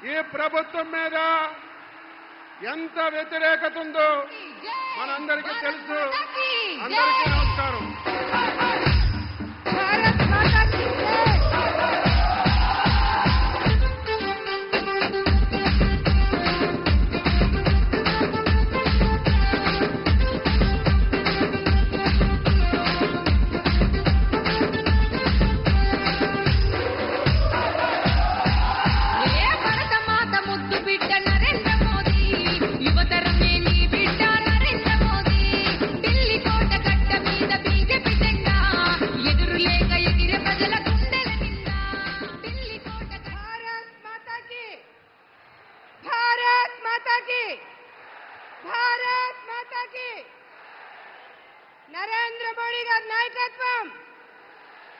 ఈ ప్రభుత్వం మీద ఎంత వ్యతిరేకత ఉందో మనందరికీ తెలుసు. అందరికీ నమస్కారం.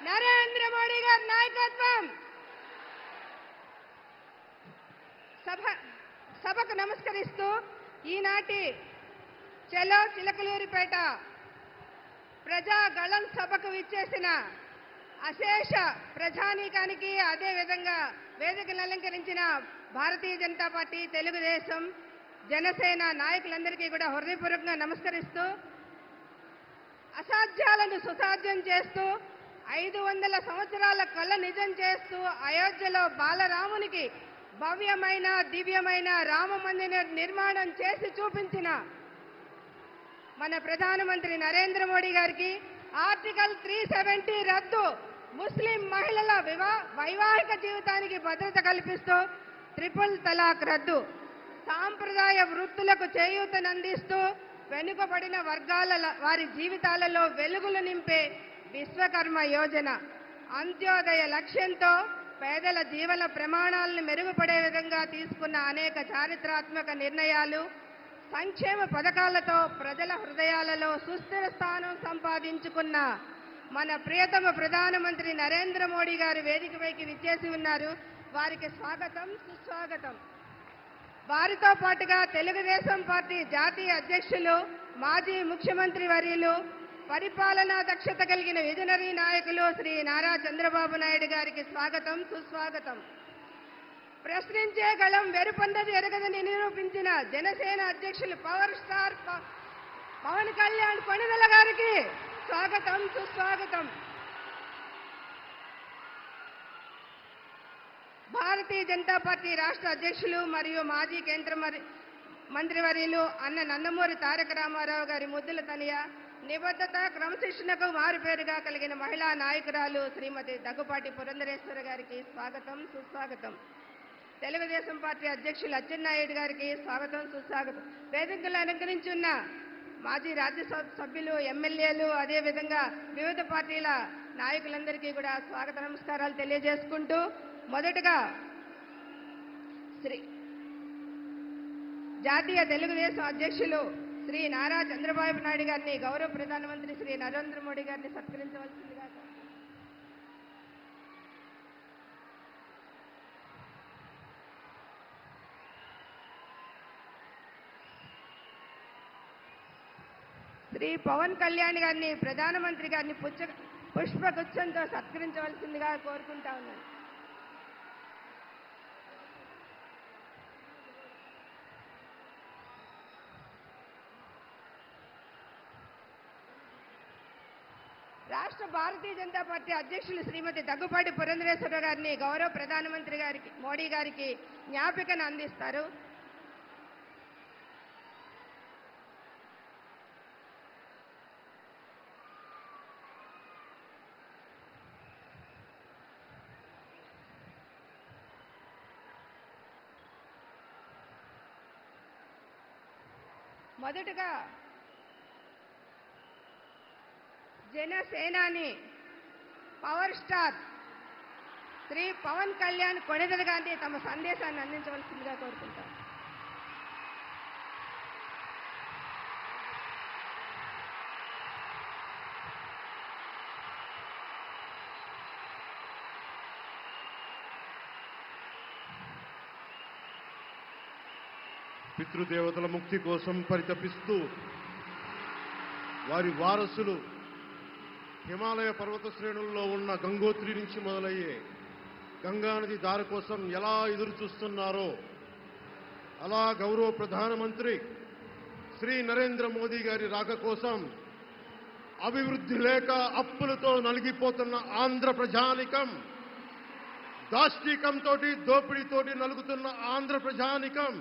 నరేంద్ర మోడీ గారి నాయకత్వం. సభకు నమస్కరిస్తూ ఈనాటి చలో చిలకలూరిపేట ప్రజాగళం సభకు విచ్చేసిన అశేష ప్రజానీకానికి, అదేవిధంగా వేదికను అలంకరించిన భారతీయ జనతా పార్టీ, తెలుగుదేశం, జనసేన నాయకులందరికీ కూడా హృదయపూర్వకంగా నమస్కరిస్తూ, అసాధ్యాలను సుసాధ్యం చేస్తూ 500 సంవత్సరాల కళ నిజం చేస్తూ అయోధ్యలో బాలరామునికి భవ్యమైన దివ్యమైన రామ మందిర నిర్మాణం చేసి చూపించిన మన ప్రధానమంత్రి నరేంద్ర మోడీ గారికి ఆర్టికల్ 370 రద్దు, ముస్లిం మహిళల వైవాహిక జీవితానికి భద్రత కల్పిస్తూ ట్రిపుల్ తలాక్ రద్దు, సాంప్రదాయ వృత్తులకు చేయూతనందిస్తూ వెనుకబడిన వర్గాల వారి జీవితాలలో వెలుగులు నింపే విశ్వకర్మ యోజన, అంత్యోదయ లక్ష్యంతో పేదల జీవన ప్రమాణాలను మెరుగుపడే విధంగా తీసుకున్న అనేక చారిత్రాత్మక నిర్ణయాలు, సంక్షేమ పథకాలతో ప్రజల హృదయాలలో సుస్థిర స్థానం సంపాదించుకున్న మన ప్రియతమ ప్రధానమంత్రి నరేంద్ర మోడీ గారు వేదికపైకి విచ్చేసి ఉన్నారు. వారికి స్వాగతం, సుస్వాగతం. వారితో పాటుగా తెలుగుదేశం పార్టీ జాతీయ అధ్యక్షులు, మాజీ ముఖ్యమంత్రి వర్యులు, పరిపాలనా దక్షత కలిగిన విజనరీ నాయకులు శ్రీ నారా చంద్రబాబు నాయుడు గారికి స్వాగతం, సుస్వాగతం. ప్రశ్నించే గళం వెరుపొందది ఎరగదని నిరూపించిన జనసేన అధ్యక్షులు పవర్ స్టార్ పవన్ కళ్యాణ్ కొణిదెల గారికి స్వాగతం, సుస్వాగతం. భారతీయ జనతా పార్టీ రాష్ట్ర అధ్యక్షులు మరియు మాజీ కేంద్ర మంత్రివర్యులు అన్న నందమూరి తారక రామారావు గారి ముద్దుల తనయ, నిబద్ధత క్రమశిక్షణకు మారుపేరుగా కలిగిన మహిళా నాయకురాలు శ్రీమతి దగ్గుపాటి పురంధరేశ్వరి గారికి స్వాగతం, సుస్వాగతం. తెలుగుదేశం పార్టీ అధ్యక్షులు అచ్చెన్నాయుడు గారికి స్వాగతం, సుస్వాగతం. వేదికలు అలంకరించున్న మాజీ రాజ్యసభ సభ్యులు, ఎమ్మెల్యేలు, అదేవిధంగా వివిధ పార్టీల నాయకులందరికీ కూడా స్వాగత నమస్కారాలు తెలియజేసుకుంటూ, మొదటగా జాతీయ తెలుగుదేశం అధ్యక్షులు శ్రీ నారా చంద్రబాబు నాయుడు గారిని, గౌరవ ప్రధానమంత్రి శ్రీ నరేంద్ర మోడీ గారిని సత్కరించవలసిందిగా. శ్రీ పవన్ కళ్యాణ్ గారిని, ప్రధానమంత్రి గారిని పుష్పగుచ్చంతో సత్కరించవలసిందిగా కోరుకుంటా ఉన్నాను. రాష్ట్ర భారతీయ జనతా పార్టీ అధ్యక్షులు శ్రీమతి దగ్గుపాటి పురంధరేశ్వరి గారిని గౌరవ ప్రధానమంత్రి గారికి, మోడీ గారికి జ్ఞాపికను అందిస్తారు. మొదటగా జనసేనాని పవర్ స్టార్ శ్రీ పవన్ కళ్యాణ్ కొణిదెల గారిని తమ సందేశాన్ని అందించవలసిందిగా కోరుకుంటాం. పితృదేవతల ముక్తి కోసం పరితపిస్తూ వారి వారసులు హిమాలయ పర్వత శ్రేణుల్లో ఉన్న గంగోత్రి నుంచి మొదలయ్యే గంగానది దారి కోసం ఎలా ఎదురు చూస్తున్నారో అలా గౌరవ ప్రధానమంత్రి శ్రీ నరేంద్ర మోదీ గారి రాక కోసం అభివృద్ధి లేక అప్పులతో నలిగిపోతున్న ఆంధ్ర ప్రజానికం, దాష్టీకంతో దోపిడీతోటి నలుగుతున్న ఆంధ్ర ప్రజానికం,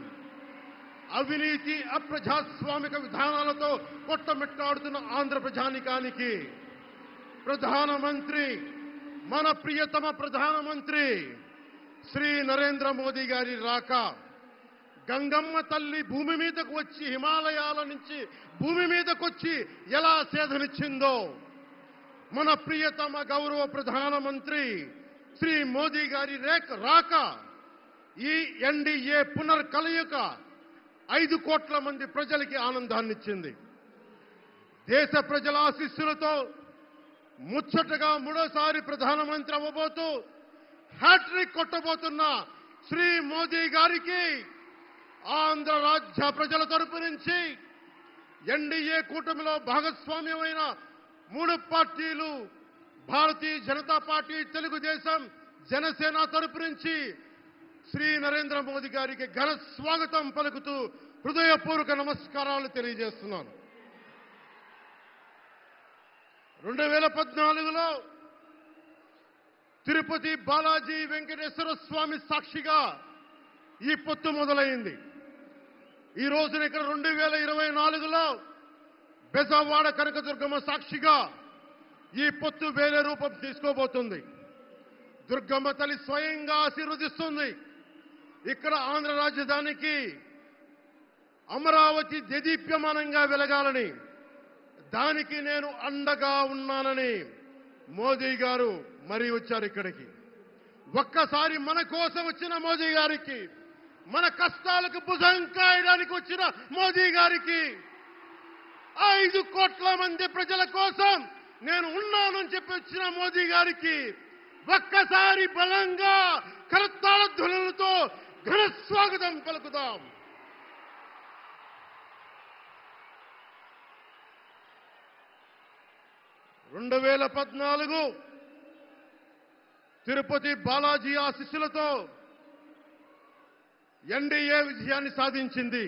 అవినీతి అప్రజాస్వామిక విధానాలతో కొట్టమిట్టాడుతున్న ఆంధ్ర ప్రజానికానికి ప్రధానమంత్రి, మన ప్రియతమ ప్రధానమంత్రి శ్రీ నరేంద్ర మోదీ గారి రాక, గంగమ్మ తల్లి భూమి మీదకు వచ్చి హిమాలయాల నుంచి భూమి మీదకు వచ్చి ఎలా సేధనిచ్చిందో, మన ప్రియతమ గౌరవ ప్రధానమంత్రి శ్రీ మోదీ గారి రాక ఈ ఎన్డీఏ పునర్కలయిక 5 కోట్ల మంది ప్రజలకి ఆనందాన్నిచ్చింది. దేశ ప్రజల ఆశీస్సులతో ముచ్చటగా 3వసారి ప్రధానమంత్రి అవ్వబోతూ హ్యాట్రిక్ కొట్టబోతున్న శ్రీ మోదీ గారికి ఆంధ్ర రాజ్య ప్రజల తరపు నుంచి, ఎన్డీఏ కూటమిలో భాగస్వామ్యమైన 3 పార్టీలు భారతీయ జనతా పార్టీ, తెలుగుదేశం, జనసేన తరపు నుంచి శ్రీ నరేంద్ర మోదీ గారికి ఘన స్వాగతం పలుకుతూ హృదయపూర్వక నమస్కారాలు తెలియజేస్తున్నాను. 2014లో తిరుపతి బాలాజీ వెంకటేశ్వర స్వామి సాక్షిగా ఈ పొత్తు మొదలైంది. ఈ రోజున ఇక్కడ 2024లో బెజవాడ కనకదుర్గమ్మ సాక్షిగా ఈ పొత్తు వేరే రూపం తీసుకోబోతుంది. దుర్గమ్మ తల్లి స్వయంగా ఆశీర్వదిస్తుంది. ఇక్కడ ఆంధ్ర రాజధానికి అమరావతి దేదీప్యమానంగా వెలగాలని, దానికి నేను అండగా ఉన్నానని మోదీ గారు మరీ వచ్చారు ఇక్కడికి. ఒక్కసారి మన కోసం వచ్చిన మోదీ గారికి, మన కష్టాలకు భుజం కాయడానికి వచ్చిన మోదీ గారికి, 5 కోట్ల మంది ప్రజల కోసం నేను ఉన్నానని చెప్పి వచ్చిన మోదీ గారికి ఒక్కసారి బలంగా కరతాళ ధ్వనులతో ఘన స్వాగతం పలుకుదాం. తిరుపతి బాలాజీ ఆశీస్సులతో ఎన్డీఏ విజయాన్ని సాధించింది,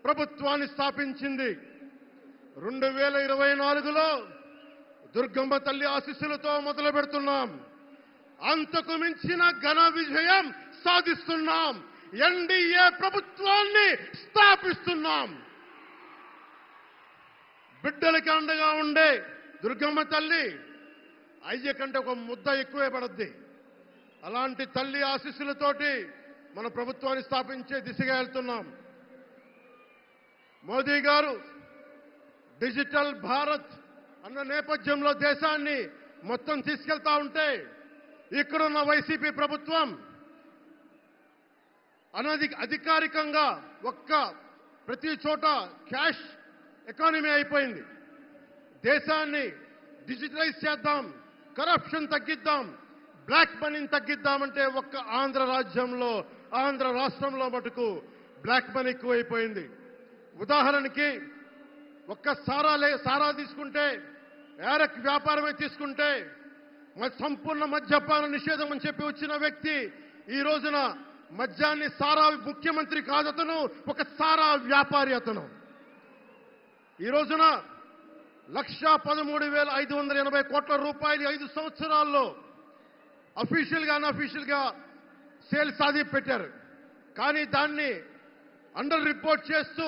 ప్రభుత్వాన్ని స్థాపించింది. 2024లో దుర్గమ్మ తల్లి ఆశీస్సులతో మొదలు పెడుతున్నాం. అంతకు మించిన ఘన విజయం సాధిస్తున్నాం. ఎన్డీఏ ప్రభుత్వాన్ని స్థాపిస్తున్నాం. బిడ్డలకి అండగా ఉండే దుర్గమ్మ తల్లి అయ్య కంటే ఒక ముద్ద ఎక్కువే పడద్ది. అలాంటి తల్లి ఆశీస్సులతోటి మన ప్రభుత్వాన్ని స్థాపించే దిశగా వెళ్తున్నాం. మోదీ గారు డిజిటల్ భారత్ అన్న నేపథ్యంలో దేశాన్ని మొత్తం తీసుకెళ్తా ఉంటే, ఇక్కడున్న వైసీపీ ప్రభుత్వం అధికారికంగా ప్రతి చోట క్యాష్ ఎకానమీ అయిపోయింది. దేశాన్ని డిజిటలైజ్ చేద్దాం, కరప్షన్ తగ్గిద్దాం, బ్లాక్ మనీని తగ్గిద్దామంటే ఆంధ్ర రాష్ట్రంలో మటుకు బ్లాక్ మనీ ఎక్కువైపోయింది. ఉదాహరణకి సారా తీసుకుంటే, ఏరక్ వ్యాపారమే తీసుకుంటే, సంపూర్ణ మద్యపాన నిషేధం అని చెప్పి వచ్చిన వ్యక్తి ఈ రోజున మద్యాన్ని ముఖ్యమంత్రి కాదు అతను, ఒక సారా వ్యాపారి అతను. ఈ రోజున 1,13,580 కోట్ల రూపాయలు 5 సంవత్సరాల్లో అఫీషియల్గా అన్అఫీషియల్గా సేల్స్ అది పెట్టారు. కానీ దాన్ని అండర్ రిపోర్ట్ చేస్తూ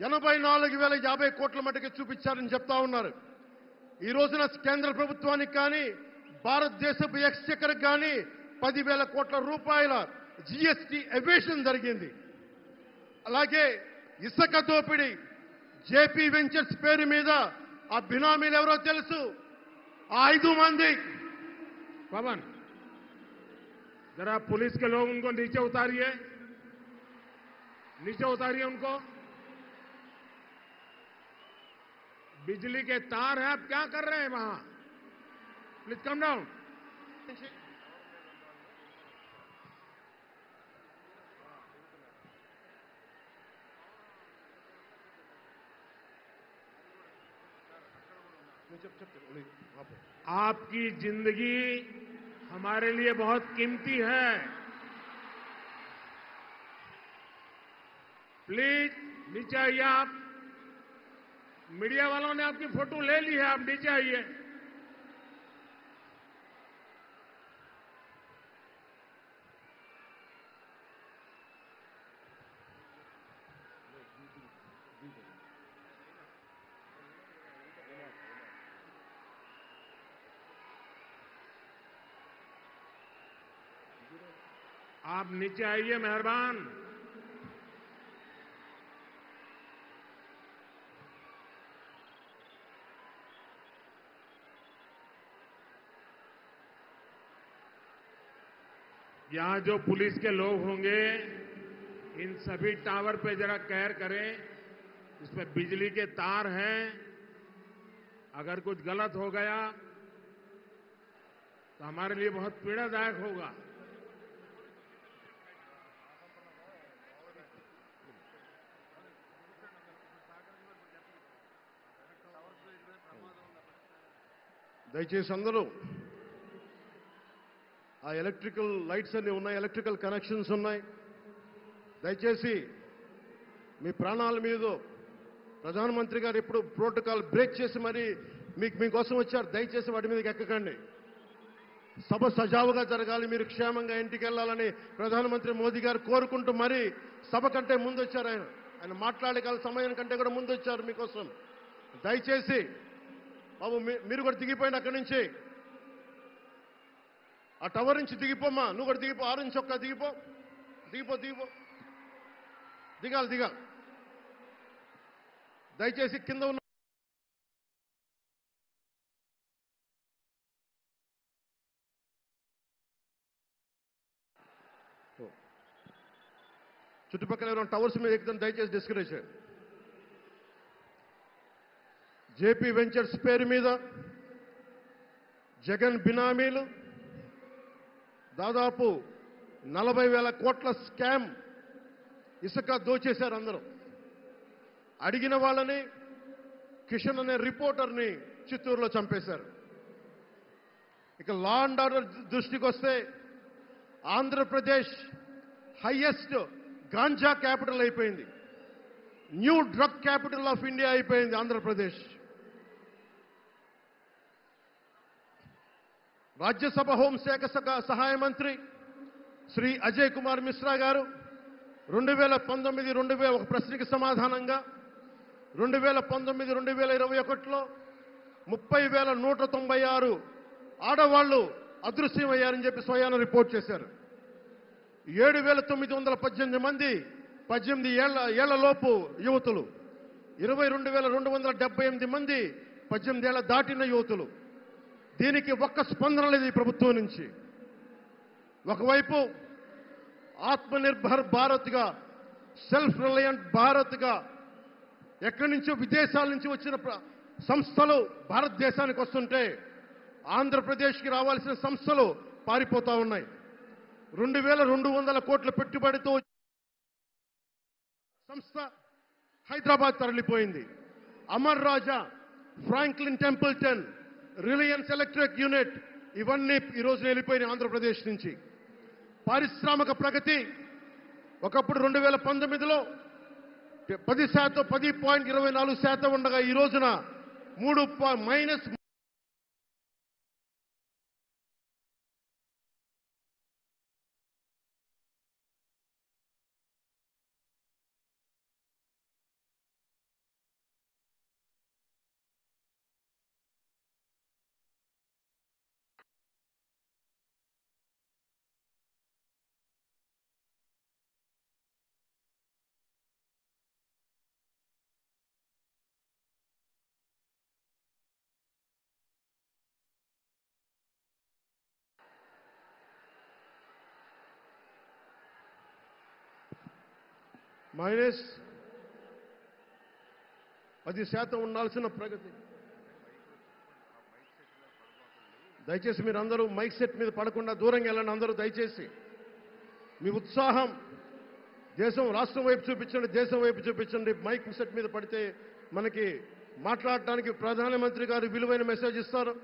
84,050 కోట్ల మటుకు చూపించారని చెప్తా ఉన్నారు. ఈ రోజున కేంద్ర ప్రభుత్వానికి కానీ భారతదేశపు ఎక్స్చెక్కర్కి కానీ 10,000 కోట్ల రూపాయల జీఎస్టీ ఎవేషన్ జరిగింది. అలాగే ఇసుక దోపిడీ, జేపీ వెంచర్స్ పేరు మీద ఆ బినామీలు ఎవరో తెలుసు, ఆ 5 మంది. पवन जरा पुलिस के लोग उनको नीचे उतारिए उनको। बिजली के तार हैं, आप क्या कर रहे हैं वहां? Please come down. आपकी जिंदगी हमारे लिए बहुत कीमती है। प्लीज नीचे आइए आप। मीडिया वालों ने आपकी फोटो ले ली है, आप नीचे आइए। आप नीचे आइए, मेहरबान। यहां जो पुलिस के लोग होंगे, इन सभी टावर पे जरा केयर करें। इसमें बिजली के तार हैं, अगर कुछ गलत हो गया तो हमारे लिए बहुत पीड़ादायक होगा। దయచేసి అందరూ ఆ ఎలక్ట్రికల్ లైట్స్ అన్ని ఉన్నాయి, ఎలక్ట్రికల్ కనెక్షన్స్ ఉన్నాయి. దయచేసి మీ ప్రాణాల మీద ప్రధానమంత్రి గారు ఎప్పుడు ప్రోటోకాల్ బ్రేక్ చేసి మరి మీకోసం వచ్చారు. దయచేసి వాటి మీదకి ఎక్కకండి. సభ సజావుగా జరగాలి, మీరు క్షేమంగా ఇంటికి వెళ్ళాలని ప్రధానమంత్రి మోదీ గారు కోరుకుంటూ మరి సభ కంటే ముందు వచ్చారు. ఆయన మాట్లాడగల సమయం కంటే కూడా ముందు వచ్చారు మీకోసం. దయచేసి బాబు మీరు కూడా దిగిపోయిన అక్కడి నుంచి, ఆ టవర్ నుంచి దిగిపోమ్మా. నువ్వు కూడా దిగిపో, ఆరెంజ్ చొక్కా దిగిపో, దిగిపో దిగిపో దిగాలి దిగాలి. దయచేసి కింద ఉన్న చుట్టుపక్కల ఎవరైనా టవర్స్ మీద ఎక్కుతాను దయచేసి డిస్కరేజ్ చేయండి. జేపీ వెంచర్స్ పేరు మీద జగన్ బినామీలు దాదాపు 40,000 కోట్ల స్కామ్ ఇసుక దోచేశారు. అందరూ అడిగిన వాళ్ళని, కిషన్ అనే రిపోర్టర్ని చిత్తూరులో చంపేశారు. ఇక లా అండ్ ఆర్డర్ దృష్టికి వస్తే ఆంధ్రప్రదేశ్ హైయెస్ట్ గాంజా క్యాపిటల్ అయిపోయింది. New drug capital of India అయిపోయింది ఆంధ్రప్రదేశ్. రాజ్యసభ హోంశాఖ సహాయ మంత్రి శ్రీ అజయ్ కుమార్ మిశ్రా గారు 2019 ఒక ప్రశ్నకి సమాధానంగా 2019-2021లో 30,196 ఆడవాళ్లు అదృశ్యమయ్యారని చెప్పి స్వయాన రిపోర్ట్ చేశారు. 7,918 మంది 18 ఏళ్ల లోపు యువతులు, 22,278 మంది 18 ఏళ్ల దాటిన యువతులు. దీనికి ఒక్క స్పందన లేదు ఈ ప్రభుత్వం నుంచి. ఒకవైపు ఆత్మనిర్భర్ భారత్గా, సెల్ఫ్ రిలయంట్ భారత్గా ఎక్కడి నుంచో విదేశాల నుంచి వచ్చిన సంస్థలు భారతదేశానికి వస్తుంటే ఆంధ్రప్రదేశ్కి రావాల్సిన సంస్థలు పారిపోతా ఉన్నాయి. 2,200 కోట్ల పెట్టుబడితో సంస్థ హైదరాబాద్ తరలిపోయింది. Amar Raja, Franklin Templeton, Reliance Electric unit ఇవన్నీ ఈ రోజున వెళ్ళిపోయినాయి ఆంధ్రప్రదేశ్ నుంచి. పారిశ్రామిక ప్రగతి ఒకప్పుడు 2019లో 10.24% ఉండగా ఈ రోజున -. -10% ఉండాల్సిన ప్రగతి. దయచేసి మీరు అందరూ మైక్ సెట్ మీద పడకుండా దూరంగా వెళ్ళండి. అందరూ దయచేసి మీ ఉత్సాహం దేశం రాష్ట్రం వైపు చూపించండి, దేశం వైపు చూపించండి. మైక్ సెట్ మీద పడితే మనకి మాట్లాడటానికి ప్రధానమంత్రి గారు విలువైన మెసేజ్ ఇస్తారు.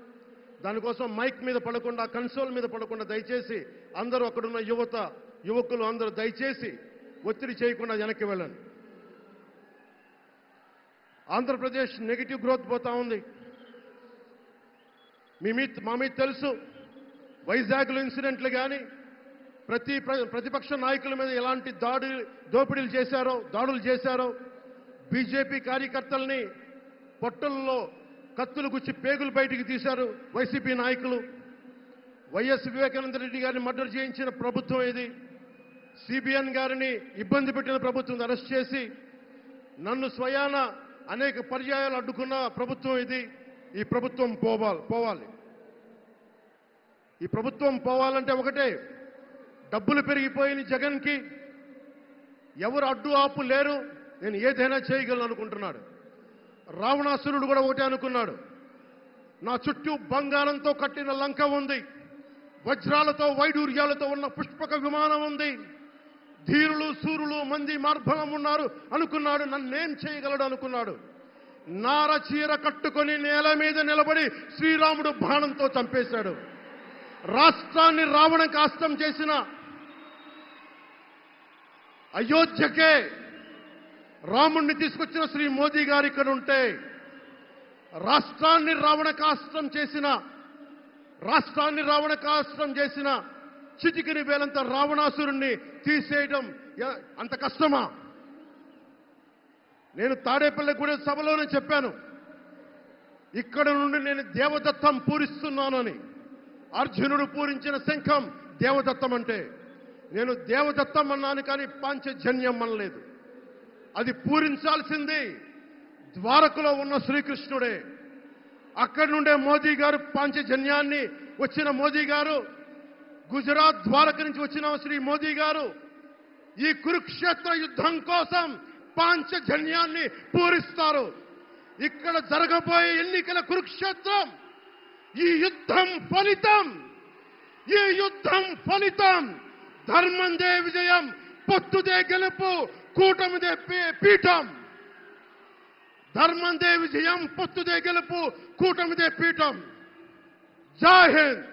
దానికోసం మైక్ మీద పడకుండా, కన్సోల్ మీద పడకుండా దయచేసి అందరూ అక్కడున్న యువకులు అందరూ దయచేసి ఒత్తిడి చేయకుండా వెనక్కి వెళ్ళండి. ఆంధ్రప్రదేశ్ నెగిటివ్ గ్రోత్ పోతా ఉంది. మా మీద తెలుసు, వైజాగ్లో ఇన్సిడెంట్లు కానీ ప్రతిపక్ష నాయకుల మీద ఎలాంటి దాడులు చేశారో, బీజేపీ కార్యకర్తల్ని పొట్టల్లో కత్తులు గుచ్చి పేగులు బయటికి తీశారు వైసీపీ నాయకులు. వైఎస్ వివేకానంద రెడ్డి గారిని మర్డర్ చేయించిన ప్రభుత్వం ఇది. సిబిఎన్ గారిని ఇబ్బంది పెట్టిన ప్రభుత్వం అరెస్ట్ చేసి నన్ను స్వయాన అనేక పర్యాయాలు అడ్డుకున్న ప్రభుత్వం ఇది. ఈ ప్రభుత్వం పోవాలి. ఈ ప్రభుత్వం పోవాలంటే ఒకటే, డబ్బులు పెరిగిపోయిన జగన్కి ఎవరు అడ్డు ఆపు లేరు, నేను ఏదైనా చేయగలను అనుకుంటున్నాడు. రావణాసురుడు కూడా ఒకటే అనుకున్నాడు, నా చుట్టూ బంగారంతో కట్టిన లంక ఉంది, వజ్రాలతో వైడూర్యాలతో ఉన్న పుష్పక విమానం ఉంది, ధీరులు సూరులు మంది మార్బలం ఉన్నారు అనుకున్నాడు. నన్నేం చేయగలడు అనుకున్నాడు. నార చీర కట్టుకొని నేల మీద నిలబడి శ్రీరాముడు బాణంతో చంపేశాడు. రాష్ట్రాన్ని రావణ కాష్టం చేసిన అయోధ్యకే రాముణ్ణి తీసుకొచ్చిన శ్రీ మోదీ గారు ఇక్కడ ఉంటే, రాష్ట్రాన్ని రావణ కాష్టం చేసిన చిటికిని వేలంత రావణాసురుణ్ణి తీసేయడం అంత కష్టమా? నేను తాడేపల్లిగూడెం సభలోనే చెప్పాను, ఇక్కడ నుండి నేను దేవదత్తం పూరిస్తున్నానని. అర్జునుడు పూరించిన శంఖం దేవదత్తం అంటే, నేను దేవదత్తం అన్నాను కానీ పాంచజన్యం అనలేదు. అది పూరించాల్సింది ద్వారకలో ఉన్న శ్రీకృష్ణుడే. అక్కడి నుండే మోదీ గారు పాంచజన్యాన్ని వచ్చిన మోదీ గారు, గుజరాత్ ద్వారక నుంచి వచ్చిన శ్రీ మోదీ గారు ఈ కురుక్షేత్ర యుద్ధం కోసం పాంచజన్యాన్ని పూరిస్తారు. ఇక్కడ జరగబోయే ఎన్నికల కురుక్షేత్రం, ఈ యుద్ధం ఫలితం ధర్మందే విజయం, పొత్తుదే గెలుపు, కూటమిదే పీఠం. ధర్మందే విజయం, పొత్తుదే గెలుపు, కూటమిదే పీఠం. జై హింద్.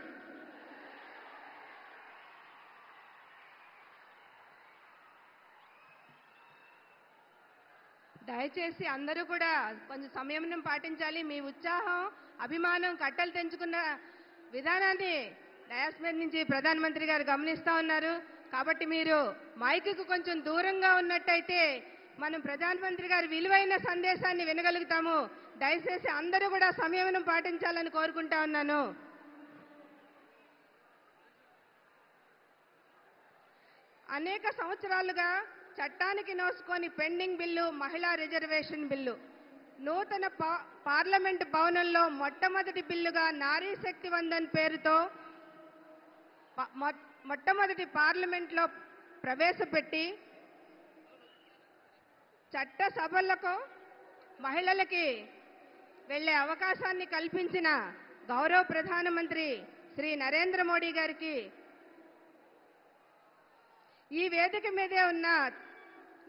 దయచేసి అందరూ కూడా కొంచెం సంయమనం పాటించాలి. మీ ఉత్సాహం, అభిమానం, కట్టలు తెంచుకున్న విధానాన్ని డయాస్ మీద నుంచి ప్రధానమంత్రి గారు గమనిస్తా ఉన్నారు. కాబట్టి మీరు మైకుకు కొంచెం దూరంగా ఉన్నట్టయితే మనం ప్రధానమంత్రి గారి విలువైన సందేశాన్ని వినగలుగుతాము. దయచేసి అందరూ కూడా సంయమనం పాటించాలని కోరుకుంటా ఉన్నాను. అనేక సంవత్సరాలుగా చట్టానికి నోసుకొని పెండింగ్ బిల్లు మహిళా రిజర్వేషన్ బిల్లు నూతన పార్లమెంటు భవనంలో మొట్టమొదటి బిల్లుగా నారీ శక్తి వందన్ పేరుతో మొట్టమొదటి పార్లమెంట్లో ప్రవేశపెట్టి చట్ట సభలకు మహిళలకి వెళ్లే అవకాశాన్ని కల్పించిన గౌరవ ప్రధానమంత్రి శ్రీ నరేంద్ర మోడీ గారికి ఈ వేదిక మీదే ఉన్న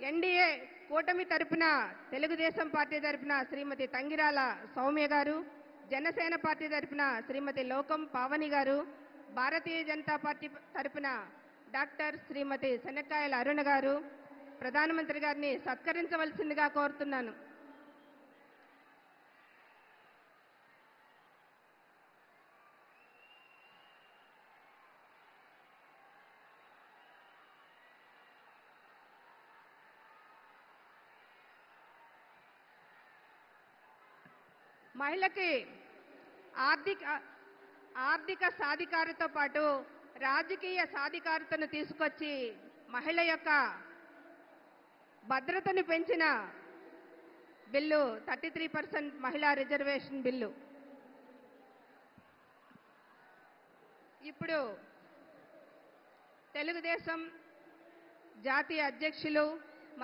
ఎన్డీఏ కూటమి తరపున తెలుగుదేశం పార్టీ తరపున శ్రీమతి తంగిరాల సౌమ్య గారు, జనసేన పార్టీ తరపున శ్రీమతి లోకం పావని గారు, భారతీయ జనతా పార్టీ తరపున డాక్టర్ శ్రీమతి శనక్కాయల అరుణ గారు ప్రధానమంత్రి గారిని సత్కరించవలసిందిగా కోరుతున్నాను. మహిళకి ఆర్థిక సాధికారతతో పాటు రాజకీయ సాధికారతను తీసుకొచ్చి మహిళ యొక్క భద్రతను పెంచిన బిల్లు 33% మహిళా రిజర్వేషన్ బిల్లు. ఇప్పుడు తెలుగుదేశం జాతీయ అధ్యక్షులు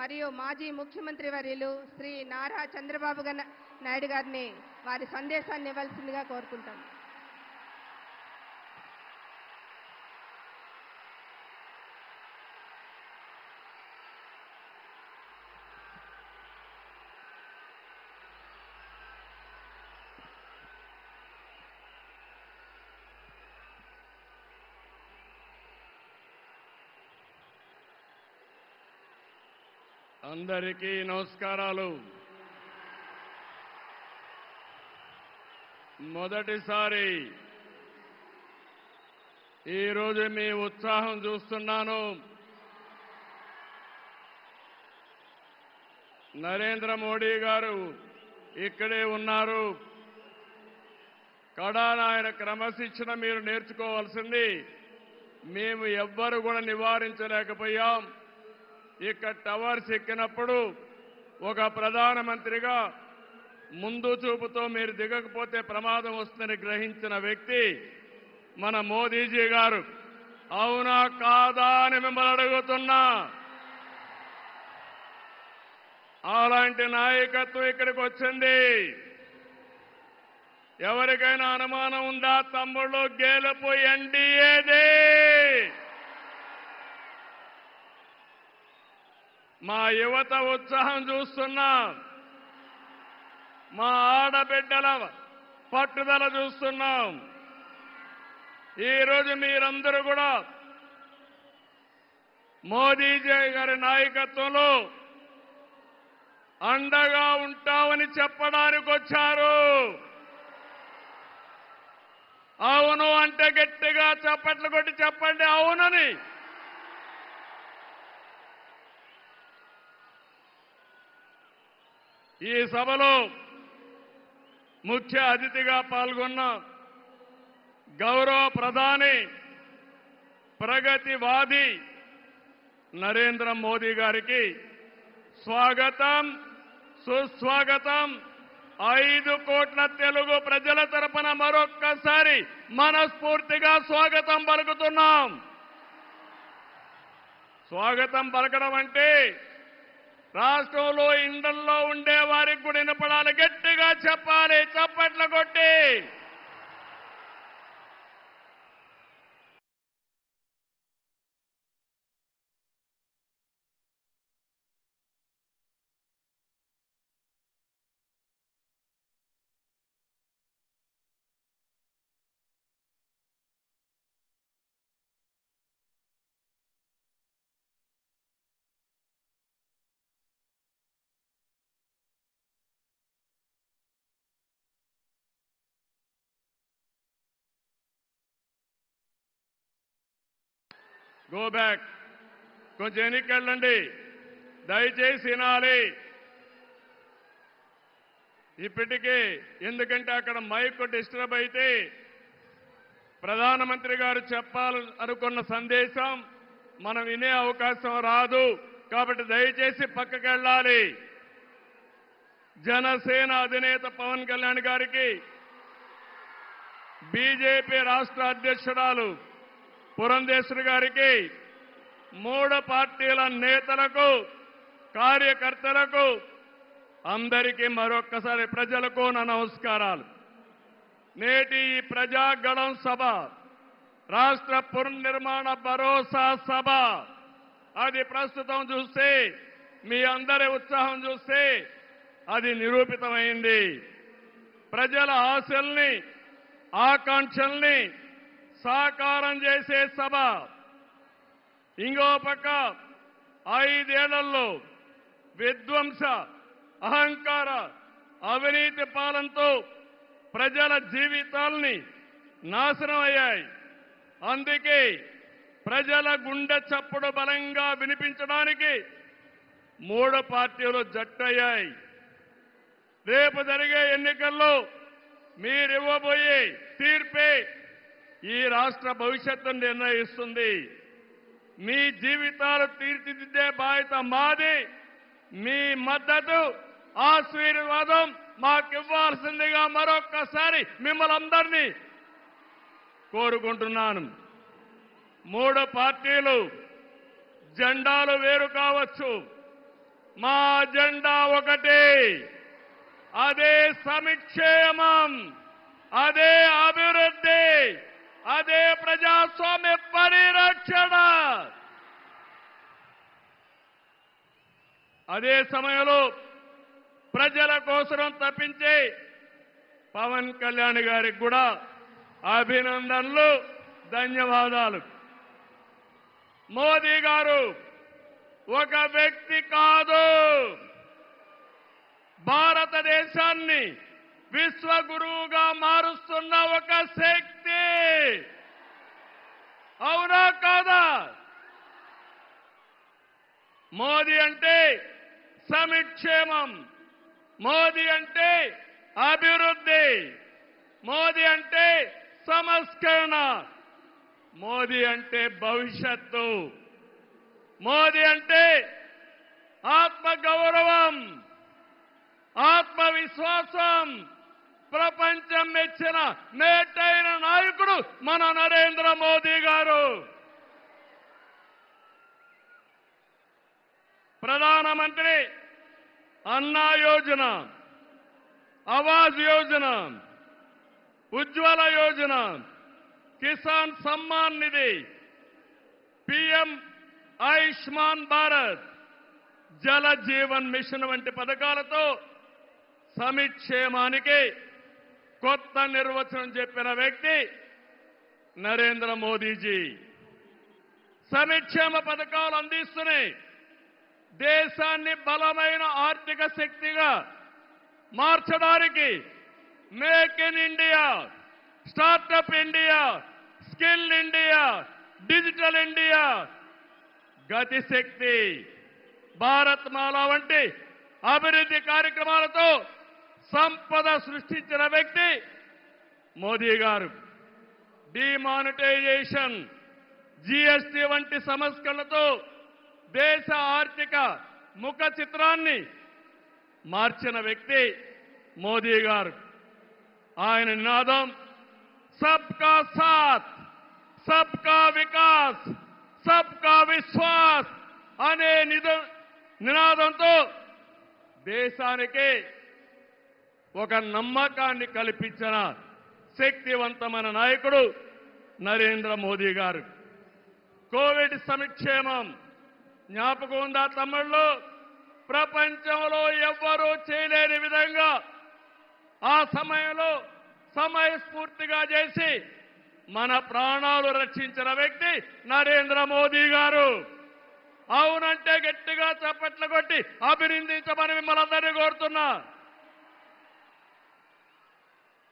మరియు మాజీ ముఖ్యమంత్రి వర్యులు శ్రీ నారా చంద్రబాబు నాయుడు గారిని వారి సందేశాన్ని ఇవ్వాల్సిందిగా కోరుకుంటాం. అందరికీ నమస్కారాలు. మొదటిసారి ఈరోజు మీ ఉత్సాహం చూస్తున్నాను. నరేంద్ర మోడీ గారు ఇక్కడే ఉన్నారు. కడాన ఆయన క్రమశిక్షణ మీరు నేర్చుకోవాల్సింది. మేము ఎవ్వరు కూడా నివారించలేకపోయాం. ఇక్కడ టవర్స్ ఎక్కినప్పుడు ఒక ప్రధానమంత్రిగా ముందు చూపుతో మీరు దిగకపోతే ప్రమాదం వస్తుందని గ్రహించిన వ్యక్తి మన మోదీజీ గారు. అవునా కాదా అని మిమ్మల్ని అడుగుతున్నా. అలాంటి నాయకత్వం ఇక్కడికి వచ్చింది. ఎవరికైనా అనుమానం ఉందా? తమ్ముళ్ళు, గెలుపు ఎన్డీఏదే. మా యువత ఉత్సాహం చూస్తున్నా. మా ఆడబిడ్డల పట్టుదల చూస్తున్నాం. ఈరోజు మీరందరూ కూడా మోదీజీ గారి నాయకత్వంలో అండగా ఉంటామని చెప్పడానికి వచ్చారు. అవును అంటే గట్టిగా చప్పట్లు కొట్టి చెప్పండి అవునని. ఈ సభలో ముఖ్య అతిథిగా పాల్గొన్న గౌరవ ప్రధాని, ప్రగతివాది నరేంద్ర మోదీ గారికి స్వాగతం, సుస్వాగతం. 5 కోట్ల తెలుగు ప్రజల తరపున మరొక్కసారి మనస్ఫూర్తిగా స్వాగతం పలుకుతున్నాం. స్వాగతం పలకడం అంటే రాష్ట్రంలో ఇండల్లో ఉండే వారికి కూడా వినపడాలి. గట్టిగా చెప్పాలి, చప్పట్లు కొట్టి. Go back. కొంచెం వెనక్కి దయచేసి వినాలి. ఇప్పటికే ఎందుకంటే అక్కడ మైక్ డిస్టర్బ్ అయితే ప్రధానమంత్రి గారు చెప్పాలనుకున్న సందేశం మనం వినే అవకాశం రాదు. కాబట్టి దయచేసి పక్కకి వెళ్ళాలి. జనసేన అధినేత పవన్ కళ్యాణ్ గారికి, బీజేపీ రాష్ట్ర అధ్యక్షురాలు పురంధేశ్వరి గారికి, 3 పార్టీల నేతలకు, కార్యకర్తలకు, అందరికీ మరొక్కసారి ప్రజలకు నా నమస్కారాలు. నేటి ఈ ప్రజాగళం సభ రాష్ట్ర పునర్నిర్మాణ భరోసా సభ. అది ప్రస్తుతం చూస్తే, మీ అందరి ఉత్సాహం చూస్తే అది నిరూపితమైంది. ప్రజల ఆశల్ని, ఆకాంక్షల్ని సాకారం చేసే సభ. ఇంకో పక్క 5 ఏళ్లలో విధ్వంస, అహంకార, అవినీతి పాలనతో ప్రజల జీవితాల్ని నాశనం అయ్యాయి. అందుకే ప్రజల గుండె చప్పుడు బలంగా వినిపించడానికి 3 పార్టీలు జట్టయ్యాయి. రేపు జరిగే ఎన్నికల్లో మీరివ్వబోయే తీర్పే ఈ రాష్ట్ర భవిష్యత్తును నిర్ణయిస్తుంది. మీ జీవితాలు తీర్చిదిద్దే బాధ్యత మాది. మీ మద్దతు, ఆశీర్వాదం మాకివ్వాల్సిందిగా మరొక్కసారి మిమ్మల్ని అందరినీ కోరుకుంటున్నాను. 3 పార్టీలు జెండాలు వేరు కావచ్చు, మా జెండా ఒకటే. అదే సంక్షేమం, అదే అభివృద్ధి, అదే ప్రజాస్వామ్య పరిరక్షణ. అదే సమయంలో ప్రజల కోసం తప్పించే పవన్ కళ్యాణ్ గారికి కూడా అభినందనలు, ధన్యవాదాలు. మోదీ గారు ఒక వ్యక్తి కాదు, భారతదేశాన్ని విశ్వగురువుగా మారుస్తున్న ఒక శక్తి. అవునా కాదా? మోదీ అంటే సమిక్షేమం, మోదీ అంటే అభివృద్ధి, మోదీ అంటే సంస్కరణ, మోదీ అంటే భవిష్యత్తు, మోదీ అంటే ఆత్మగౌరవం, ఆత్మవిశ్వాసం. ప్రపంచం మెచ్చిన మేటైన నాయకుడు మన నరేంద్ర మోదీ గారు. ప్రధానమంత్రి అన్నా యోజన, ఆవాజ్ యోజన, ఉజ్వల యోజన, కిసాన్ సమ్మాన్ నిధి, పీఎం ఆయుష్మాన్ భారత్, జల జీవన్ మిషన్ వంటి పథకాలతో సమిక్షేమానికి కొత్త నిర్వచనం చెప్పిన వ్యక్తి నరేంద్ర మోదీజీ. సమిక్షేమ పథకాలు అందిస్తూనే దేశాన్ని బలమైన ఆర్థిక శక్తిగా మార్చడానికి make in India, startup India, skill India, digital India, Gatishakti, Bharatmala వంటి అభివృద్ధి కార్యక్రమాలతో సంపద సృష్టించిన వ్యక్తి మోదీ గారు. డిమానిటైజేషన్, జీఎస్టీ వంటి సంస్కరణలతో దేశ ఆర్థిక ముఖ చిత్రాన్ని మార్చిన వ్యక్తి మోదీ గారు. ఆయన నినాదం సబ్కా సాత్, సబ్కా వికాస్, సబ్కా విశ్వాస్ అనే నినాదంతో దేశానికి ఒక నమ్మకాన్ని కల్పించిన శక్తివంతమైన నాయకుడు నరేంద్ర మోదీ గారు. కోవిడ్ సంక్షేమం జ్ఞాపకం ఉందా తమ్ముళ్ళు? ప్రపంచంలో ఎవ్వరూ చేయలేని విధంగా ఆ సమయంలో సమయస్ఫూర్తిగా చేసి మన ప్రాణాలు రక్షించిన వ్యక్తి నరేంద్ర మోదీ గారు. అవునంటే గట్టిగా చప్పట్లు కొట్టి అభినందించమని మిమ్మల్ని అందరినీ కోరుతున్నా.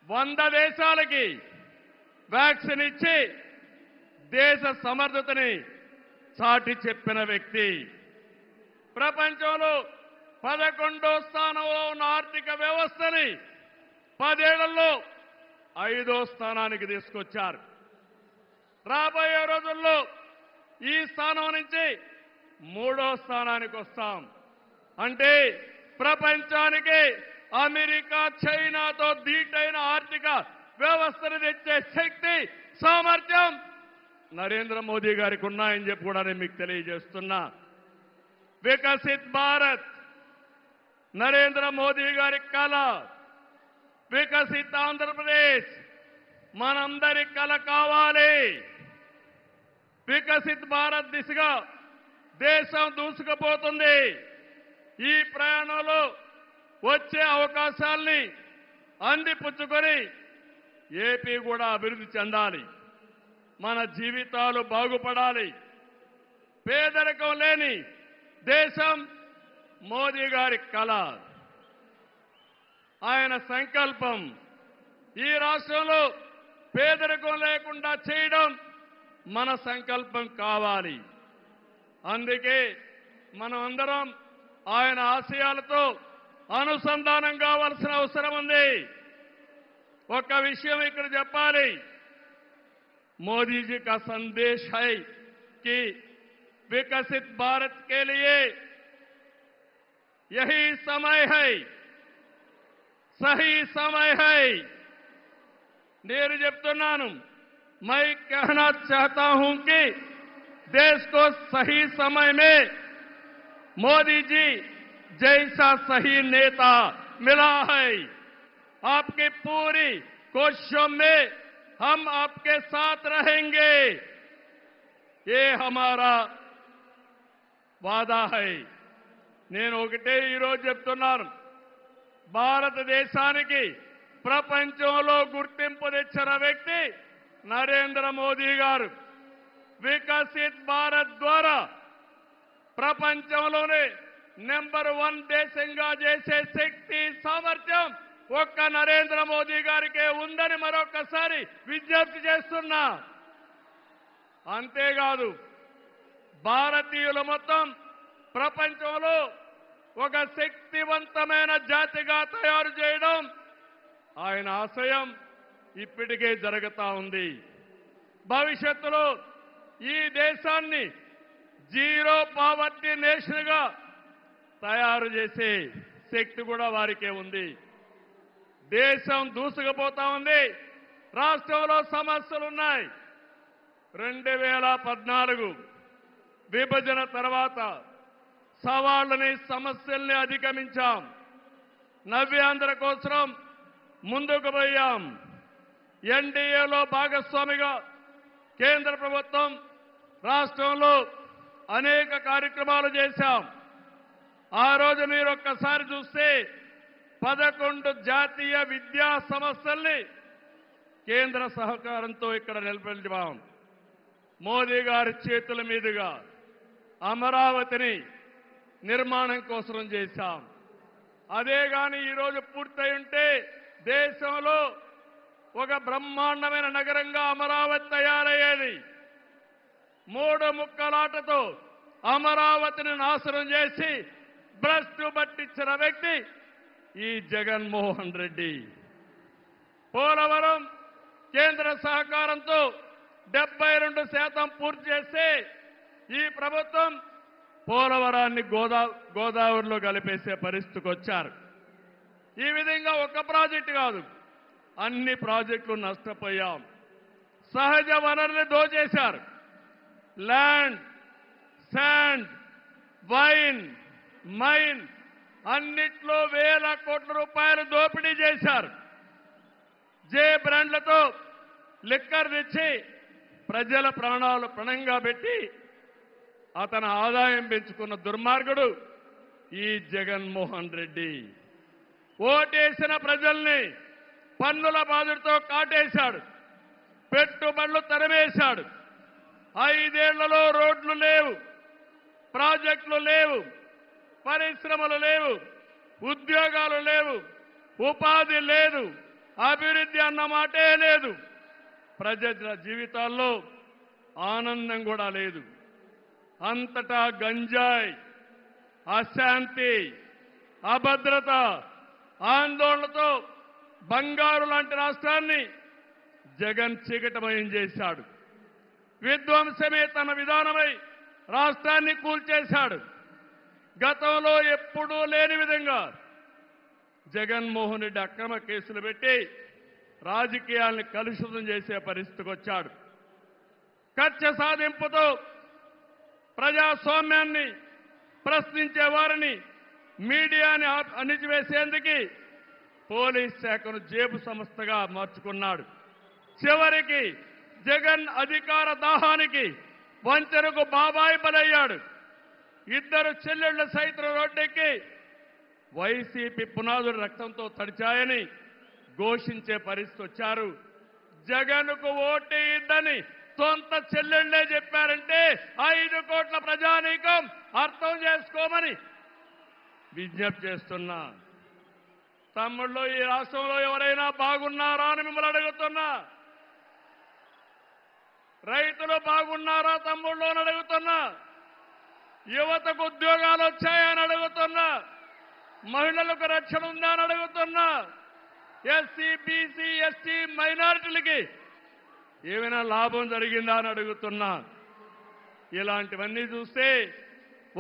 100 దేశాలకి వ్యాక్సిన్ ఇచ్చి దేశ సమర్థతని చాటి చెప్పిన వ్యక్తి. ప్రపంచంలో 11వ స్థానంలో ఉన్న ఆర్థిక వ్యవస్థని 10 ఏళ్లలో 5వ స్థానానికి తీసుకొచ్చారు. రాబోయే రోజుల్లో ఈ స్థానం నుంచి 3వ స్థానానికి వస్తాం. అంటే ప్రపంచానికి అమెరికా, చైనాతో ధీటైన ఆర్థిక వ్యవస్థను తెచ్చే శక్తి, సామర్థ్యం నరేంద్ర మోదీ గారికి ఉన్నాయని చెప్పి కూడా నేను మీకు తెలియజేస్తున్నా. వికసిత్ భారత్ నరేంద్ర మోదీ గారి కళ. వికసిత్ ఆంధ్రప్రదేశ్ మనందరి కళ కావాలి. వికసిత్ భారత్ దిశగా దేశం దూసుకుపోతుంది. ఈ ప్రయాణంలో వచ్చే అవకాశాల్ని అందిపుచ్చుకొని ఏపీ కూడా అభివృద్ధి చెందాలి. మన జీవితాలు బాగుపడాలి. పేదరికం లేని దేశం మోదీ గారి కళ, ఆయన సంకల్పం. ఈ రాష్ట్రంలో పేదరికం లేకుండా చేయడం మన సంకల్పం కావాలి. అందుకే మనం అందరం ఆయన ఆశయాలతో అనుసంధానం కావాల్సిన అవసరం ఉంది. ఒక విషయం ఇక్కడ చెప్పాలి. मोदी जी का संदेश है कि विकसित भारत के लिए यही समय है, सही समय है. నేను చెప్తున్నాను, मैं कहना चाहता हूं कि देश को सही समय में मोदी जी जैसा सही नेता मिला है. आपकी पूरी कोशिशों में हम आपके साथ रहेंगे, ये हमारा वादा है. నేను ఒకటే ఈరోజు చెప్తున్నాను, భారతదేశానికి ప్రపంచంలో గుర్తింపు తెచ్చిన వ్యక్తి నరేంద్ర మోదీ గారు. వికసిత్ భారత్ ద్వారా ప్రపంచంలోనే నెంబర్ 1 దేశంగా చేసే శక్తి సామర్థ్యం ఒక్క నరేంద్ర మోదీ గారికే ఉందని మరొకసారి విజ్ఞప్తి చేస్తున్నా. అంతేకాదు భారతీయులు మొత్తం ప్రపంచంలో ఒక శక్తివంతమైన జాతిగా తయారు చేయడం ఆయన ఆశయం ఇప్పటికే జరుగుతా ఉంది. భవిష్యత్తులో ఈ దేశాన్ని జీరో పావర్టీ నేషన్ గా తయారు చేసే శక్తి కూడా వారికే ఉంది. దేశం దూసుకుపోతా ఉంది. రాష్ట్రంలో సమస్యలున్నాయి. 2014 విభజన తర్వాత సవాళ్లని సమస్యల్ని అధిగమించాం. నవ్యాంధ్ర కోసం ముందుకు పోయాం. ఎన్డీఏలో భాగస్వామిగా కేంద్ర ప్రభుత్వం రాష్ట్రంలో అనేక కార్యక్రమాలు చేశాం. ఆ రోజు మీరు ఒక్కసారి చూస్తే 11 జాతీయ విద్యా సంస్థల్ని కేంద్ర సహకారంతో ఇక్కడ నిలబెట్టాం. మోదీ గారి చేతుల మీదుగా అమరావతిని నిర్మాణం కోసం చేశాం. అదే గాని ఈరోజు పూర్తయి ఉంటే దేశంలో ఒక బ్రహ్మాండమైన నగరంగా అమరావతి తయారయ్యేది. 3 ముక్కలాటతో అమరావతిని నాశనం చేసి భ్రష్టు పట్టించిన వ్యక్తి ఈ జగన్మోహన్ రెడ్డి. పోలవరం కేంద్ర సహకారంతో 72% పూర్తి చేస్తే ఈ ప్రభుత్వం పోలవరాన్ని గోదావరిలో కలిపేసే పరిస్థితికి వచ్చారు. ఈ విధంగా ఒక ప్రాజెక్టు కాదు, అన్ని ప్రాజెక్టులు నష్టపోయాం. సహజ వనరుల్ని దోచేశారు. ల్యాండ్, శాండ్, వైన్, మైన్ అన్నిట్లో వేల కోట్ల రూపాయలు దోపిడీ చేశారు. జే బ్రాండ్లతో లిక్కర్ తెచ్చి ప్రజల ప్రాణాలు పణంగా పెట్టి అతని ఆదాయం పెంచుకున్న దుర్మార్గుడు ఈ జగన్మోహన్ రెడ్డి. ఓటేసిన ప్రజల్ని పన్నుల బాధలతో కాటేశాడు. పెట్టుబడులు తరిమేశాడు. 5 ఏళ్లలో రోడ్లు లేవు, ప్రాజెక్టులు లేవు, పరిశ్రమలు లేవు, ఉద్యోగాలు లేవు, ఉపాధి లేదు, అభివృద్ధి అన్న మాటే లేదు. ప్రజల జీవితాల్లో ఆనందం కూడా లేదు. అంతటా గంజాయి, అశాంతి, అభద్రత, ఆందోళనతో బంగారు లాంటి రాష్ట్రాన్ని జగన్ చీకటమయం చేశాడు. విధ్వంసమే తన విధానమై రాష్ట్రాన్ని కూల్చేశాడు. గతంలో ఎప్పుడూ లేని విధంగా జగన్మోహన్ రెడ్డి అక్రమ కేసులు పెట్టి రాజకీయాల్ని కలుషితం చేసే పరిస్థితికి వచ్చాడు. కక్ష సాధింపుతో ప్రజాస్వామ్యాన్ని ప్రశ్నించే వారిని, మీడియాని అణిచివేసేందుకు పోలీస్ శాఖను జేబు సంస్థగా మార్చుకున్నాడు. చివరికి జగన్ అధికార దాహానికి వంచనకు బాబాయి బలయ్యాడు. 2 చెల్లెళ్ల సైతం రోడ్డెక్కి వైసీపీ పునాదులు రక్తంతో తడిచాయని ఘోషించే పరిస్థితి వచ్చారు. జగన్కు ఓటేయద్దని సొంత చెల్లెళ్లే చెప్పారంటే 5 కోట్ల ప్రజానీకం అర్థం చేసుకోమని విజ్ఞప్తి చేస్తున్నా. తమ్ముళ్ళు, ఈ రాష్ట్రంలో ఎవరైనా బాగున్నారా అని మిమ్మల్ని అడుగుతున్నా. రైతులు బాగున్నారా తమ్ముళ్ళు అని అడుగుతున్నా. యువతకు ఉద్యోగాలు వచ్చాయని అడుగుతున్నా. మహిళలకు రక్షణ ఉందా అని అడుగుతున్నా. ఎస్సీ, బీసీ, ఎస్టీ, మైనారిటీలకి ఏమైనా లాభం జరిగిందా అని అడుగుతున్నా. ఇలాంటివన్నీ చూస్తే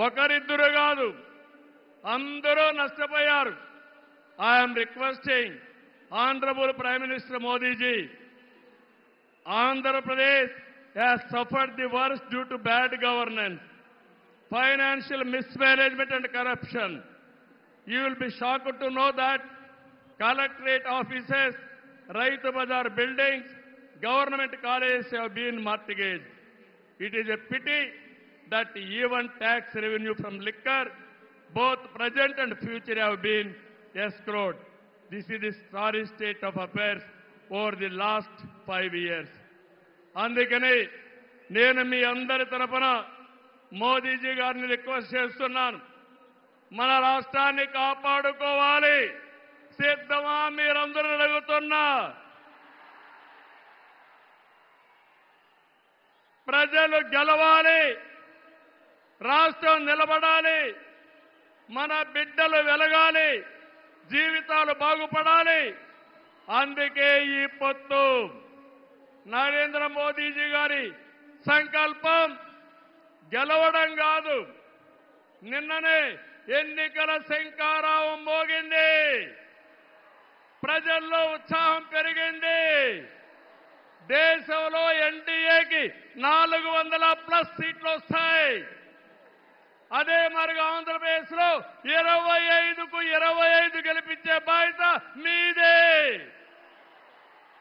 ఒకరిద్దరు కాదు, అందరూ నష్టపోయారు. I'm requesting honourable prime minister Modiji, Andhra Pradesh has suffered the worst due to bad governance, financial mismanagement and corruption. You will be shocked to know that collectorate offices, Raitu Bazar buildings, government colleges have been mortgaged. It is a pity that even tax revenue from liquor, both present and future, have been escrowed. This is the sorry state of affairs over the last 5 years. అందుకని నేను మీ అందరి తరపున మోదీజీ గారిని request చేస్తున్నాను. మన రాష్ట్రాన్ని కాపాడుకోవాలి. సిద్ధమా మీరందరూ అడుగుతున్నా? ప్రజలు గెలవాలి, రాష్ట్రం నిలబడాలి, మన బిడ్డలు వెలగాలి, జీవితాలు బాగుపడాలి. అందుకే ఈ పొత్తు. నరేంద్ర మోదీజీ గారి సంకల్పం గెలవడం కాదు. నిన్ననే ఎన్నికల శంఖారావం మోగింది. ప్రజల్లో ఉత్సాహం పెరిగింది. దేశంలో ఎన్డీఏకి 400+ సీట్లు వస్తాయి. అదే మరిగా ఆంధ్రప్రదేశ్ లో 25కు 25 గెలిపించే బాధ్యత మీదే.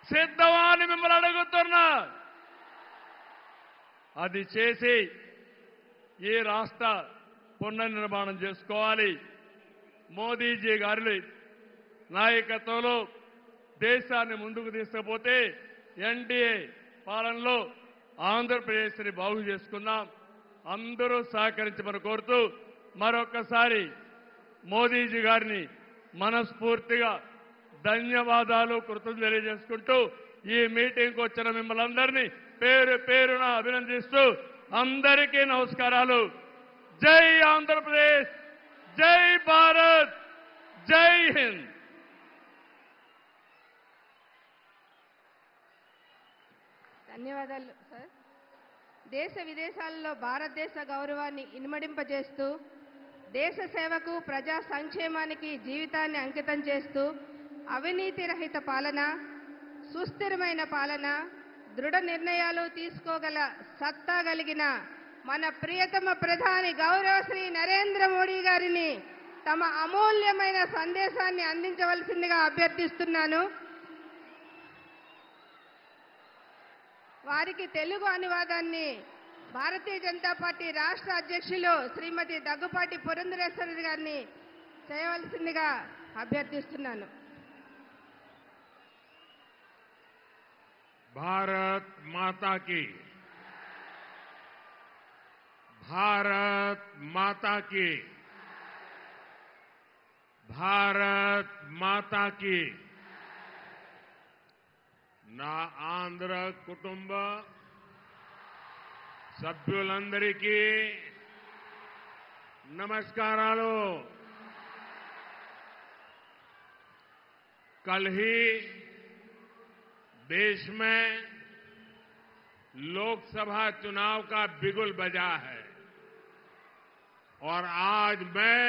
సిద్ధమా అని మిమ్మల్ని అడుగుతున్నా. అది చేసి ఈ రాష్ట్ర పునర్నిర్మాణం చేసుకోవాలి. మోదీజీ గారి నాయకత్వంలో దేశాన్ని ముందుకు తీసుకుపోతే ఎన్డీఏ పాలనలో ఆంధ్రప్రదేశ్ని బాగు చేసుకుందాం. అందరూ సహకరించమని కోరుతూ మరొక్కసారి మోదీజీ గారిని మనస్ఫూర్తిగా ధన్యవాదాలు, కృతజ్ఞతలు తెలియజేసుకుంటూ ఈ మీటింగ్కి వచ్చిన మిమ్మల్ని అందరినీ పేరు పేరున అభినందిస్తూ అందరికీ నమస్కారాలు. జై ఆంధ్రప్రదేశ్, జై భారత్, జై హింద్. ధన్యవాదాలు సార్. దేశ విదేశాలలో భారతదేశ గౌరవాన్ని ఇనుమడింపజేస్తూ దేశ సేవకు, ప్రజా సంక్షేమానికి జీవితాన్ని అంకితం చేస్తూ అవినీతి రహిత పాలన, సుస్థిరమైన పాలన, దృఢ నిర్ణయాలు తీసుకోగల సత్తా కలిగిన మన ప్రియతమ ప్రధాని గౌరవ శ్రీ నరేంద్ర మోడీ గారిని తమ అమూల్యమైన సందేశాన్ని అందించవలసిందిగా అభ్యర్థిస్తున్నాను. వారికి తెలుగు అనువాదాన్ని భారతీయ జనతా పార్టీ రాష్ట్ర అధ్యక్షులు శ్రీమతి దగ్గుపాటి పురంధరేశ్వరి గారిని చేయవలసిందిగా అభ్యర్థిస్తున్నాను. भारत माता की, भारत माता की, भारत माता की. నా ఆంధ్ర కుటుంబ సభ్యులందరికీ నమస్కారాలు. कल ही देश में लोकसभा चुनाव का बिगुल बजा है और आज मैं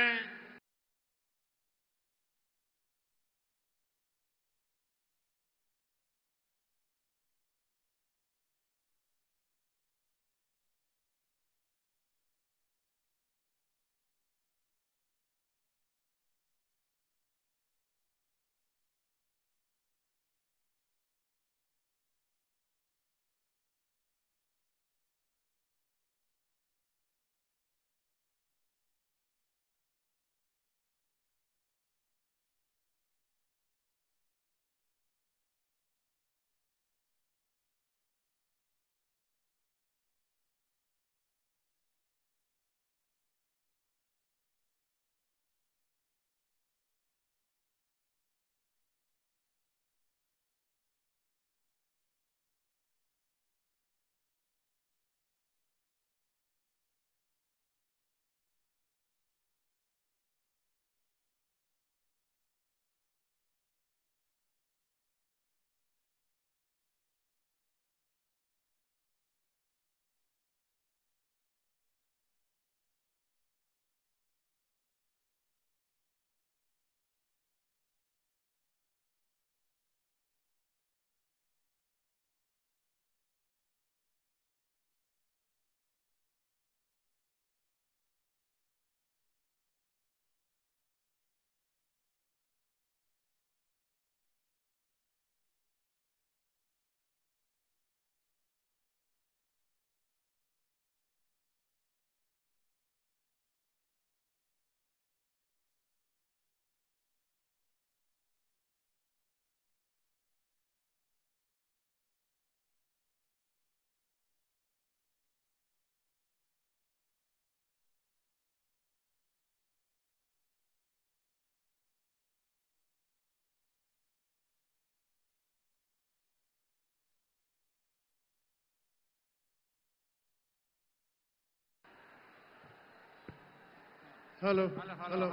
హలో హలో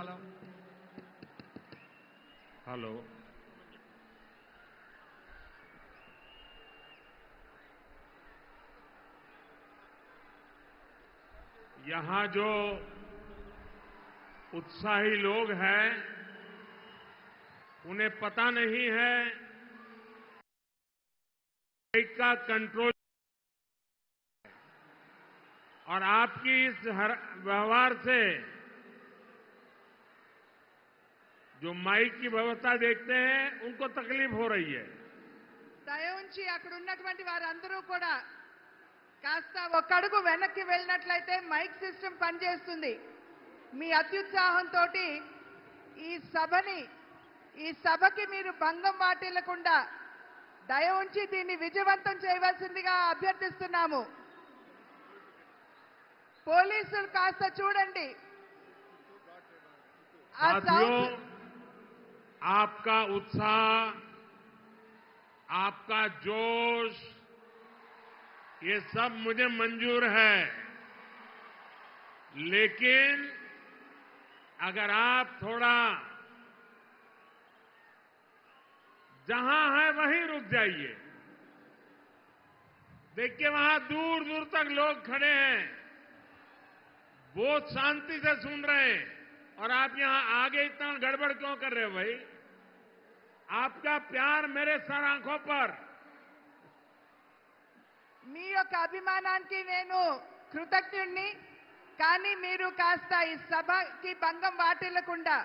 हेलो यहां जो उत्साही लोग हैं उन्हें पता नहीं है माइक का कंट्रोल और आपकी इस व्यवहार से जो माइक की व्यवस्था देखते हैं उनको तकलीफ हो रही है। దయ ఉంచి అక్కడ ఉన్నటువంటి వారందరూ కూడా కాస్త ఒక అడుగు వెనక్కి వెళ్ళినట్లయితే మైక్ సిస్టమ్ పనిచేస్తుంది. మీ అత్యుత్సాహంతో ఈ సభకి మీరు భంగం వాటిల్లకుండా దయ ఉంచి దీన్ని విజయవంతం చేయవలసిందిగా అభ్యర్థిస్తున్నాము. పోలీసులు కాస్త చూడండి. ఆ साथियों, సౌండ్ आपका उत्साह, आपका जोश, ये सब मुझे मंजूर है, लेकिन अगर आप थोड़ा जहां है वहीं रुक जाइए। देखिए वहां दूर दूर तक लोग खड़े हैं, बहुत शांति से सुन रहे हैं, और आप यहां आगे इतना गड़बड़ क्यों कर रहे हो भाई? आपका प्यार मेरे सर आंखों पर। మీ యొక్క అభిమానానికి నేను కృతజ్ఞుణ్ణి. కానీ మీరు కాస్త ఈ సభకి భంగం వాటిల్లకుండా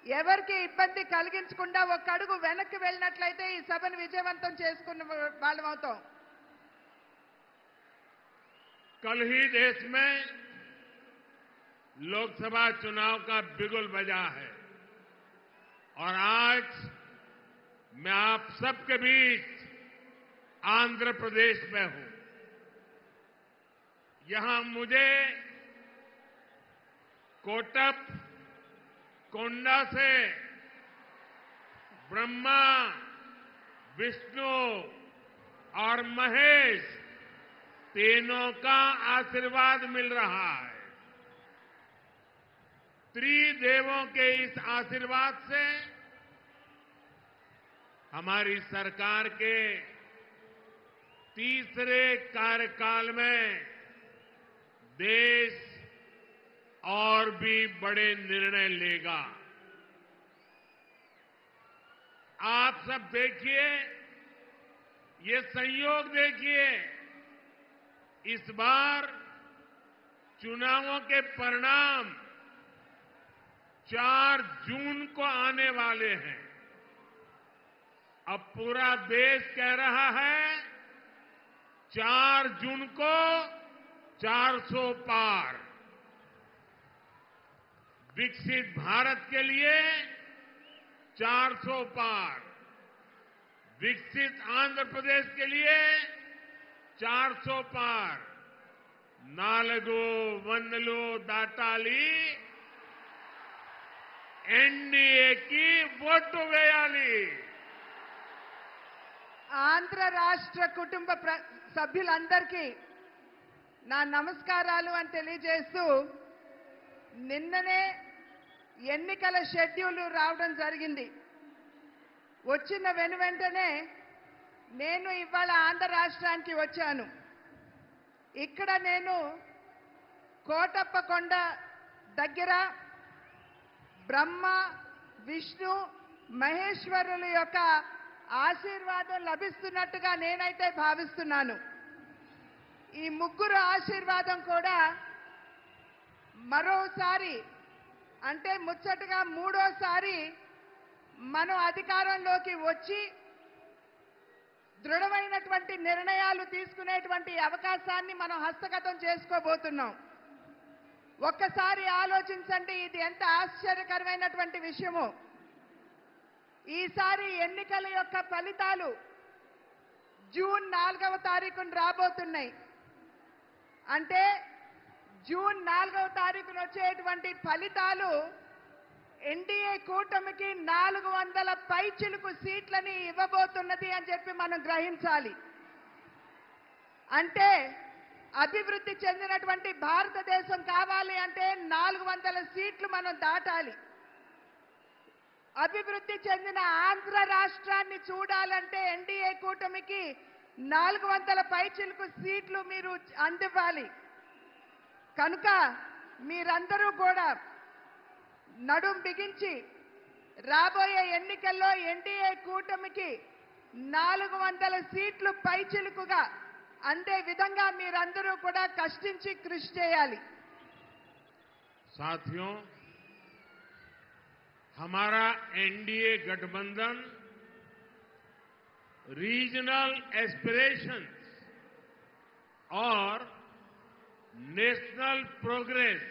ఎవరికి ఇబ్బంది కలిగించకుండా ఒక అడుగు వెనక్కి వెళ్ళినట్లయితే ఈ సభను విజయవంతం చేసుకున్న వాళ్ళం అవుతాం. कल ही देश में लोकसभा चुनाव का बिगुल बजा है और आज मैं आप सबके बीच आंध्र प्रदेश में हूं। यहां मुझे कोटप कोंडा से ब्रह्मा, विष्णु और महेश तीनों का आशीर्वाद मिल रहा है। त्रिदेवों के इस आशीर्वाद से हमारी सरकार के तीसरे कार्यकाल में देश और भी बड़े निर्णय लेगा। आप सब देखिए, ये संयोग देखिए, इस बार चुनावों के परिणाम 4 जून को आने वाले हैं। अब पूरा देश कह रहा है 4 जून को 400 पार। विकसित भारत के लिए 400 पार, विकसित आंध्र प्रदेश के लिए 400 पार। नालगो वंदलो दाटाली एनडीए की वोटू వేయాలి। ఆంధ్ర రాష్ట్ర కుటుంబ సభ్యులందరికీ నా నమస్కారాలు అని తెలియజేస్తూ, నిన్ననే ఎన్నికల షెడ్యూల్ రావడం జరిగింది. వచ్చిన వెంటనే నేను ఇవాళ ఆంధ్ర రాష్ట్రానికి వచ్చాను. ఇక్కడ నేను కోటప్పకొండ దగ్గర బ్రహ్మ, విష్ణు, మహేశ్వరుల యొక్క ఆశీర్వాదం లభిస్తున్నట్టుగా నేనైతే భావిస్తున్నాను. ఈ ముగ్గురు ఆశీర్వాదం కూడా మరోసారి అంటే ముచ్చటగా మూడోసారి మనం అధికారంలోకి వచ్చి దృఢమైనటువంటి నిర్ణయాలు తీసుకునేటువంటి అవకాశాన్ని మనం హస్తగతం చేసుకోబోతున్నాం. ఒక్కసారి ఆలోచించండి, ఇది ఎంత ఆశ్చర్యకరమైనటువంటి విషయమో. ఈసారి ఎన్నికల యొక్క ఫలితాలు జూన్ 4వ తారీఖున రాబోతున్నాయి. అంటే జూన్ 4వ తారీఖున వచ్చేటువంటి ఫలితాలు ఎన్డీఏ కూటమికి 400 పైచిలుకు సీట్లని ఇవ్వబోతున్నది అని చెప్పి మనం గ్రహించాలి. అంటే అభివృద్ధి చెందినటువంటి భారతదేశం కావాలి అంటే 400 సీట్లు మనం దాటాలి. అభివృద్ధి చెందిన ఆంధ్ర రాష్ట్రాన్ని చూడాలంటే ఎన్డీఏ కూటమికి 400 పైచిలకు సీట్లు మీరు అందివ్వాలి. కనుక మీరందరూ కూడా నడుం బిగించి రాబోయే ఎన్నికల్లో ఎన్డీఏ కూటమికి 400 సీట్లు పైచిలుకుగా అందే విధంగా మీరందరూ కూడా కష్టించి కృషి చేయాలి. साथियों, हमारा एनडीए गठबंधन रीजनल एस्पिरेशंस और नेशनल प्रोग्रेस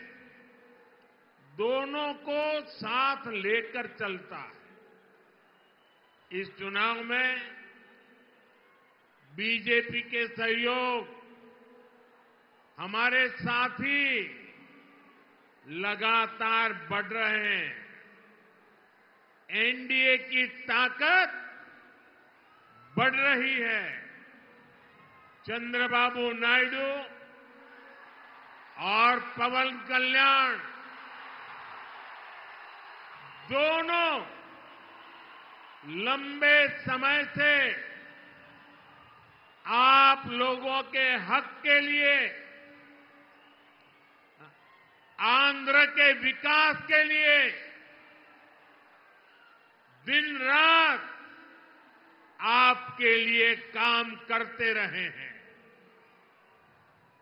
दोनों को साथ लेकर चलता है. इस चुनाव में बीजेपी के सहयोग हमारे साथी लगातार बढ़ रहे हैं. एनडीए की ताकत बढ़ रही है. चंद्रबाबू नायडू और पवन कल्याण दोनों लंबे समय से आप लोगों के हक के लिए, आंध्र के विकास के लिए दिन रात आपके लिए काम करते रहे हैं.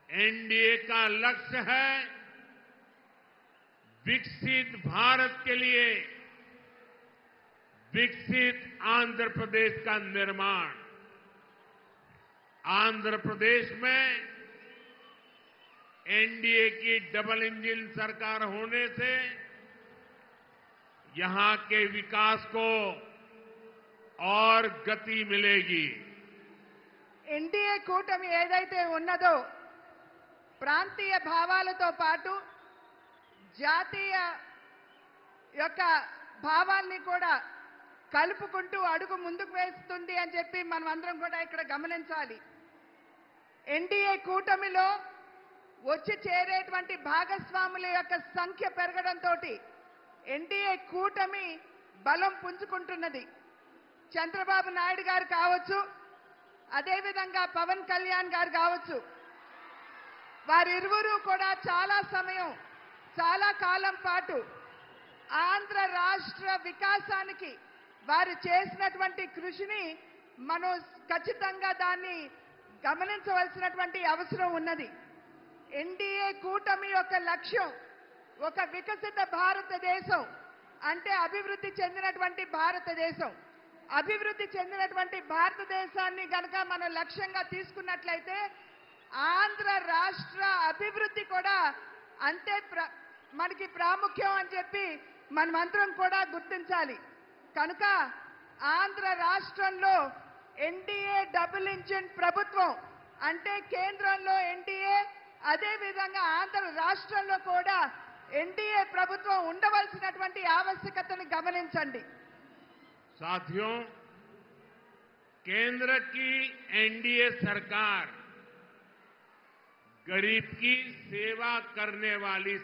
एनडीए का लक्ष्य है विकसित भारत के लिए विकसित आंध्र प्रदेश का निर्माण. आंध्र प्रदेश में एनडीए की डबल इंजन सरकार होने से यहां के विकास को और गति मिलेगी. ఎన్డీఏ కూటమి ఏదైతే ఉన్నదో ప్రాంతీయ భావాలతో పాటు జాతీయ యొక్క భావాల్ని కూడా కలుపుకుంటూ అడుగు ముందుకు వేస్తుంది అని చెప్పి మనం అందరం కూడా ఇక్కడ గమనించాలి. ఎన్డీఏ కూటమిలో వచ్చి చేరేటువంటి భాగస్వాముల యొక్క సంఖ్య పెరగడంతో ఎన్డీఏ కూటమి బలం పుంజుకుంటున్నది. చంద్రబాబు నాయుడు గారు కావచ్చు, అదేవిధంగా పవన్ కళ్యాణ్ గారు కావచ్చు, వారిరువురు కూడా చాలా సమయం, చాలా కాలం పాటు ఆంధ్ర రాష్ట్ర వికాసానికి వారు చేసినటువంటి కృషిని మనం ఖచ్చితంగా దాన్ని గమనించవలసినటువంటి అవసరం ఉన్నది. ఎన్డీఏ కూటమి యొక్క లక్ష్యం ఒక వికసిత భారతదేశం, అంటే అభివృద్ధి చెందినటువంటి భారతదేశం. అభివృద్ధి చెందినటువంటి భారతదేశాన్ని గనక మనం లక్ష్యంగా తీసుకున్నట్లయితే ఆంధ్ర రాష్ట్ర అభివృద్ధి కూడా అంతే మనకి ప్రాముఖ్యం అని చెప్పి మనమందరం కూడా గుర్తించాలి. కనుక ఆంధ్ర రాష్ట్రంలో ఎన్డీఏ డబుల్ ఇంజిన్ ప్రభుత్వం, అంటే కేంద్రంలో ఎన్డీఏ, అదేవిధంగా ఆంధ్ర రాష్ట్రంలో కూడా ఎన్డీఏ ప్రభుత్వం ఉండవలసినటువంటి ఆవశ్యకతను గమనించండి. साथियों, केंद्र की एनडीए सरकार गरीब की सेवा करने वाली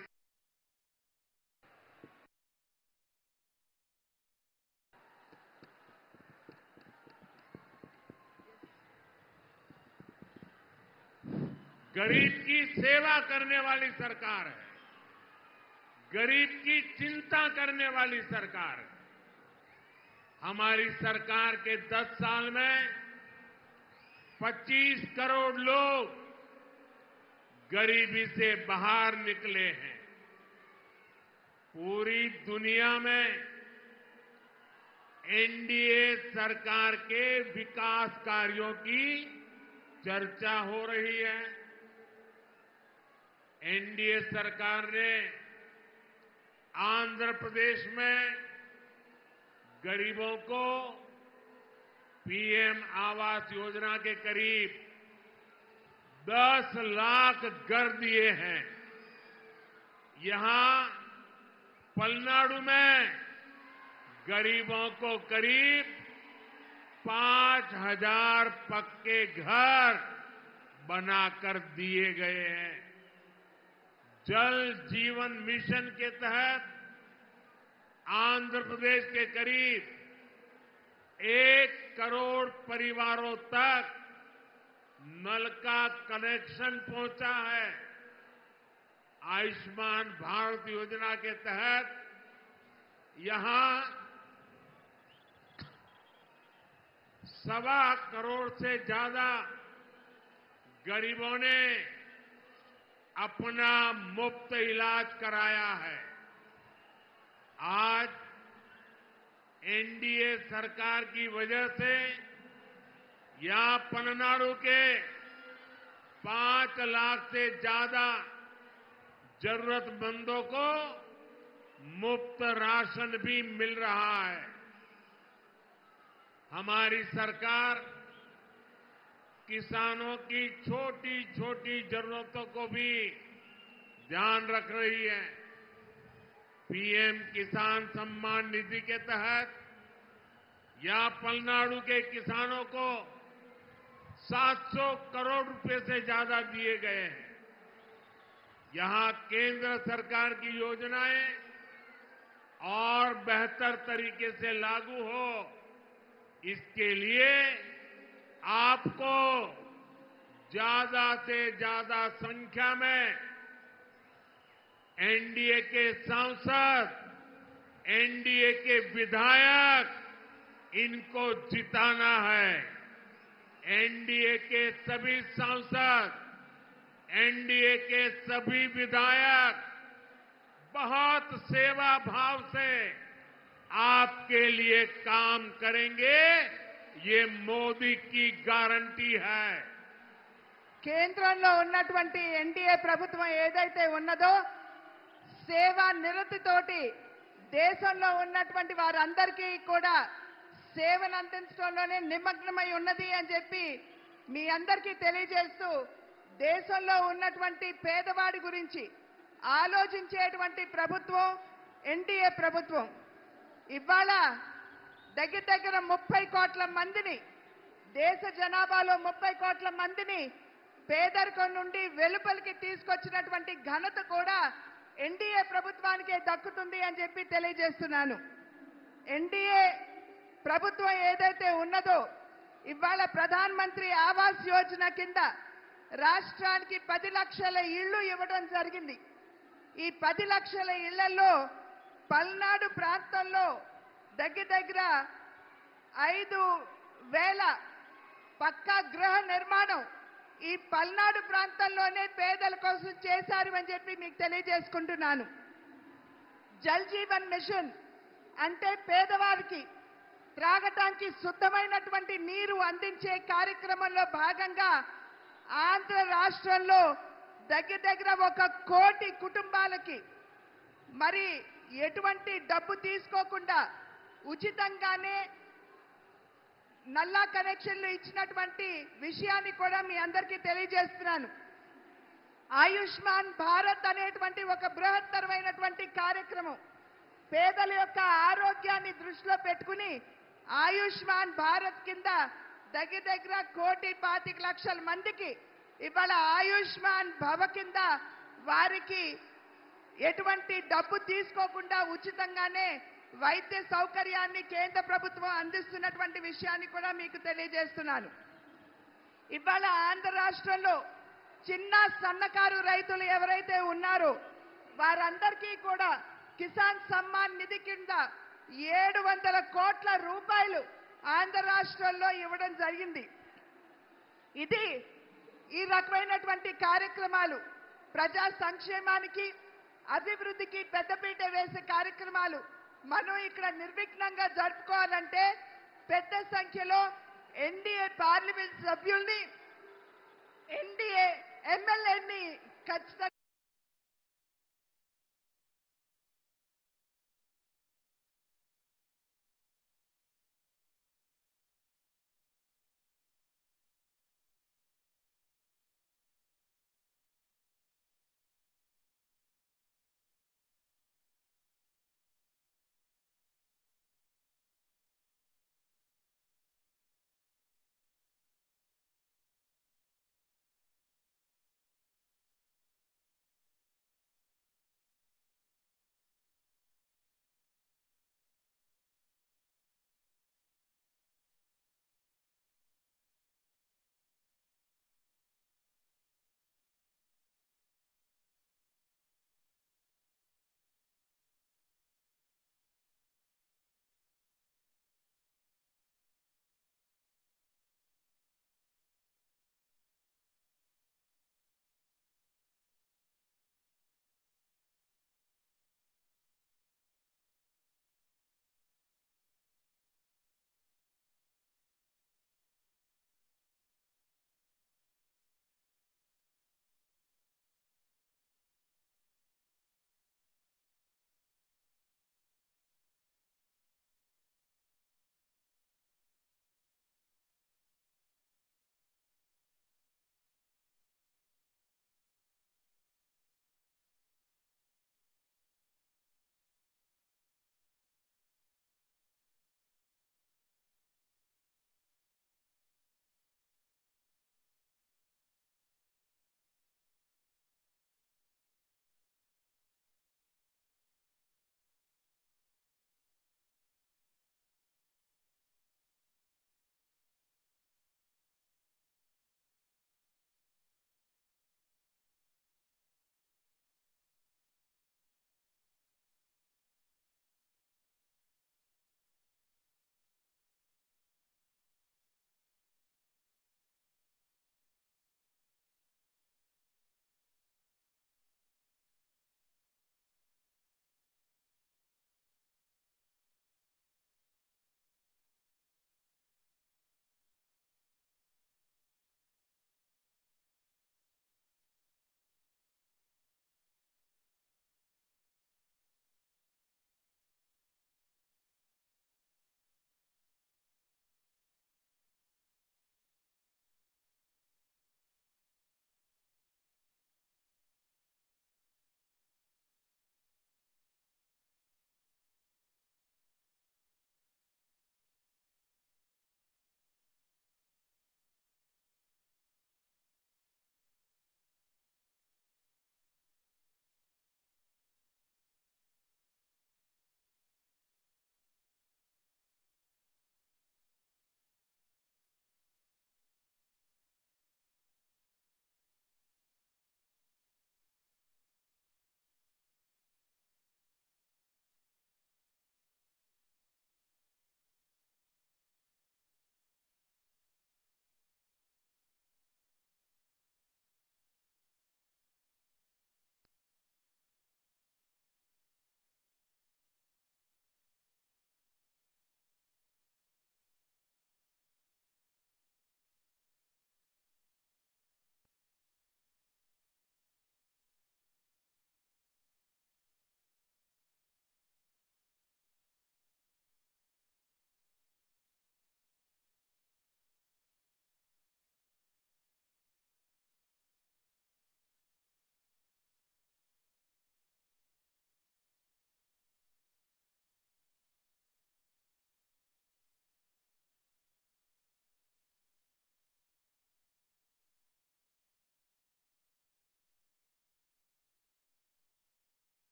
गरीब की सेवा करने वाली सरकार है. गरीब की चिंता करने वाली सरकार है. हमारी सरकार के 10 साल में 25 करोड़ लोग गरीबी से बाहर निकले हैं. पूरी दुनिया में एनडीए सरकार के विकास कार्यों की चर्चा हो रही है. एनडीए सरकार ने आंध्र प्रदेश में गरीबों को पीएम आवास योजना के करीब 10 लाख घर दिए हैं. यहां पलनाडु में गरीबों को करीब 5,000 पक्के घर बनाकर दिए गए हैं। जल जीवन मिशन के तहत आंध्र प्रदेश के करीब 1 करोड़ परिवारों तक नल का कनेक्शन पहुंचा है। आयुष्मान भारत योजना के तहत यहां 1.25 करोड़ से ज्यादा गरीबों ने अपना मुफ्त इलाज कराया है। आज एनडीए सरकार की वजह से यहां पलनाडु के 5 लाख से ज्यादा जरूरतमंदों को मुफ्त राशन भी मिल रहा है। हमारी सरकार किसानों की छोटी छोटी जरूरतों को भी ध्यान रख रही है। पीएम किसान सम्मान निधि के तहत यहां पलनाडु के किसानों को 700 करोड़ रुपए से ज्यादा दिए गए हैं। यहां केंद्र सरकार की योजनाएं और बेहतर तरीके से लागू हो, इसके लिए आपको ज्यादा से ज्यादा संख्या में एनडीए के सांसद, एनडीए के विधायक, इनको जिताना है। एनडीए के सभी सांसद, एनडीए के सभी विधायक बहुत सेवा भाव से आपके लिए काम करेंगे, ये मोदी की गारंटी है। కేంద్రంలో ఉన్నటువంటి ఎన్డీఏ ప్రభుత్వం ఏదైతే ఉన్నదో సేవా నిరతితోటి దేశంలో ఉన్నటువంటి వారందరికీ కూడా సేవను అందించడంలోనే నిమగ్నమై ఉన్నది అని చెప్పి మీ అందరికీ తెలియజేస్తూ, దేశంలో ఉన్నటువంటి పేదవాడి గురించి ఆలోచించేటువంటి ప్రభుత్వం ఎన్డీఏ ప్రభుత్వం. ఇవాళ దగ్గర 30 కోట్ల మందిని, దేశ జనాభాలో 30 కోట్ల మందిని పేదరికం నుండి వెలుపలికి తీసుకొచ్చినటువంటి ఘనత కూడా ఎన్డీఏ ప్రభుత్వానికే దక్కుతుంది అని చెప్పి తెలియజేస్తున్నాను. ఎన్డీఏ ప్రభుత్వం ఏదైతే ఉన్నదో ఇవాళ ప్రధాన మంత్రి ఆవాస్ యోజన కింద రాష్ట్రానికి 10 లక్షల ఇళ్లు ఇవ్వడం జరిగింది. ఈ 10 లక్షల ఇళ్లలో పల్నాడు ప్రాంతంలో దగ్గర 5,000 పక్కా గృహ నిర్మాణం ఈ పల్నాడు ప్రాంతంలోనే పేదల కోసం చేశారు అని చెప్పి మీకు తెలియజేసుకుంటున్నాను. జల్ జీవన్ మిషన్ అంటే పేదవారికి త్రాగటానికి శుద్ధమైనటువంటి నీరు అందించే కార్యక్రమంలో భాగంగా ఆంధ్ర రాష్ట్రంలో దగ్గర 1 కోటి కుటుంబాలకి మరి ఎటువంటి డబ్బు తీసుకోకుండా ఉచితంగానే నల్లా కనెక్షన్లు ఇచ్చినటువంటి విషయాన్ని కూడా మీ అందరికీ తెలియజేస్తున్నాను. ఆయుష్మాన్ భారత్ అనేటువంటి ఒక బృహత్తరమైనటువంటి కార్యక్రమం పేదల యొక్క ఆరోగ్యాన్ని దృష్టిలో పెట్టుకుని ఆయుష్మాన్ భారత్ కింద దగ్గర 1,25,00,000 మందికి ఇవాళ ఆయుష్మాన్ భవ కింద వారికి ఎటువంటి డబ్బు తీసుకోకుండా ఉచితంగానే వైద్య సౌకర్యాన్ని కేంద్ర ప్రభుత్వం అందిస్తున్నటువంటి విషయాన్ని కూడా మీకు తెలియజేస్తున్నాను. ఇవాళ ఆంధ్ర రాష్ట్రంలో చిన్న సన్నకారు రైతులు ఎవరైతే ఉన్నారో వారందరికీ కూడా కిసాన్ సమ్మాన్ నిధి కింద 700 కోట్ల రూపాయలు ఆంధ్ర రాష్ట్రంలో ఇవ్వడం జరిగింది. ఇది ఈ రకమైనటువంటి కార్యక్రమాలు ప్రజా సంక్షేమానికి అభివృద్ధికి పెద్దపీట వేసే కార్యక్రమాలు మనం ఇక్కడ నిర్విఘ్నంగా జరుపుకోవాలంటే పెద్ద సంఖ్యలో ఎన్డీఏ పార్లమెంట్ సభ్యుల్ని, ఎన్డీఏ ఎమ్మెల్యేని ఖచ్చితంగా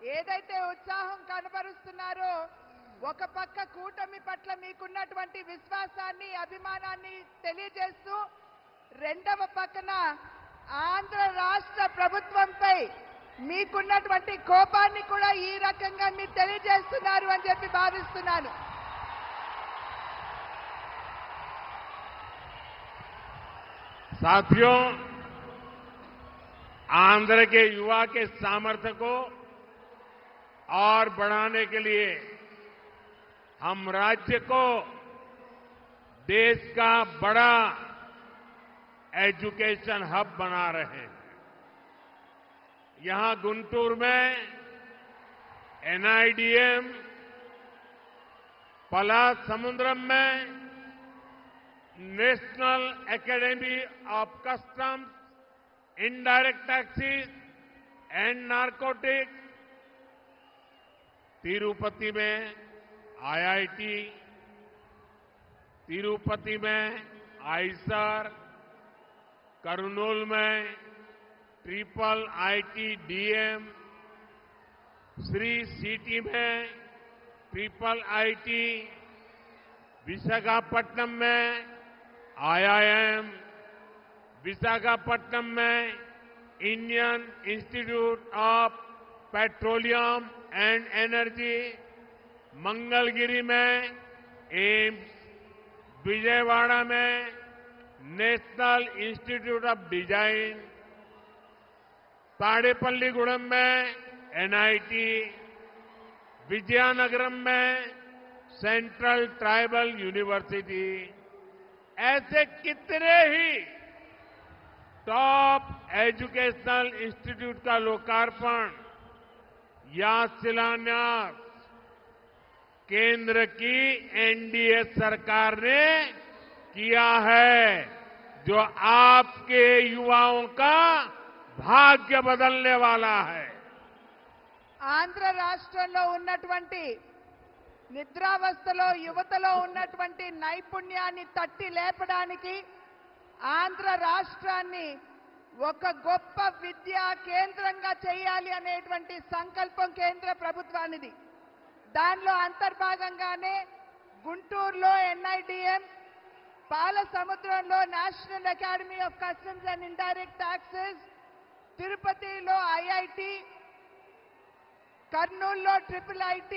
ఏదైతే ఉత్సాహం కనబరుస్తున్నారో ఒక పక్క కూటమి పట్ల మీకున్నటువంటి విశ్వాసాన్ని అభిమానాన్ని తెలియజేస్తూ రెండవ పక్కన ఆంధ్ర రాష్ట్ర ప్రభుత్వంపై మీకున్నటువంటి కోపాన్ని కూడా ఈ రకంగా మీరు తెలియజేస్తున్నారు అని చెప్పి భావిస్తున్నాను. साथियों, आंध्र के युवा के सामर्थ्य को और बढ़ाने के लिए हम राज्य को देश का बड़ा एजुकेशन हब बना रहे हैं। यहां गुंटूर में NIDM, पलासमुद्रम में national academy of customs, indirect taxes and narcotics, Tirupati में IIT, तिरुपति में आईसर, करनूल में IIT-DM, श्री सिटी में IIT, विशाखापट्टनम में IIM, विशाखापट्टनम में Indian institute of petroleum and energy, Mangalagiri में एम्स, विजयवाड़ा में national institute of design, Tadepalligudem में NIT, विजयनगरम में सेंट्रल ट्राइबल यूनिवर्सिटी, ऐसे कितने ही टॉप एजुकेशनल इंस्टीट्यूट का लोकार्पण या शिलान्यास केंद्र की NDA सरकार ने किया है, जो आपके युवाओं का भाग्य बदलने वाला है। ఆంధ్ర రాష్ట్రంలో ఉన్నటువంటి నిద్రావస్థలో యువతలో ఉన్నటువంటి నైపుణ్యాన్ని తట్టి లేపడానికి ఆంధ్ర రాష్ట్రాన్ని ఒక గొప్ప విద్యా కేంద్రంగా చేయాలి అనేటువంటి సంకల్పం కేంద్ర ప్రభుత్వానిది. దానిలో అంతర్భాగంగానే గుంటూరులో NIDM, పాలసముద్రంలో national academy of customs and indirect taxes, తిరుపతిలో IIT, కర్నూలులో IIIT,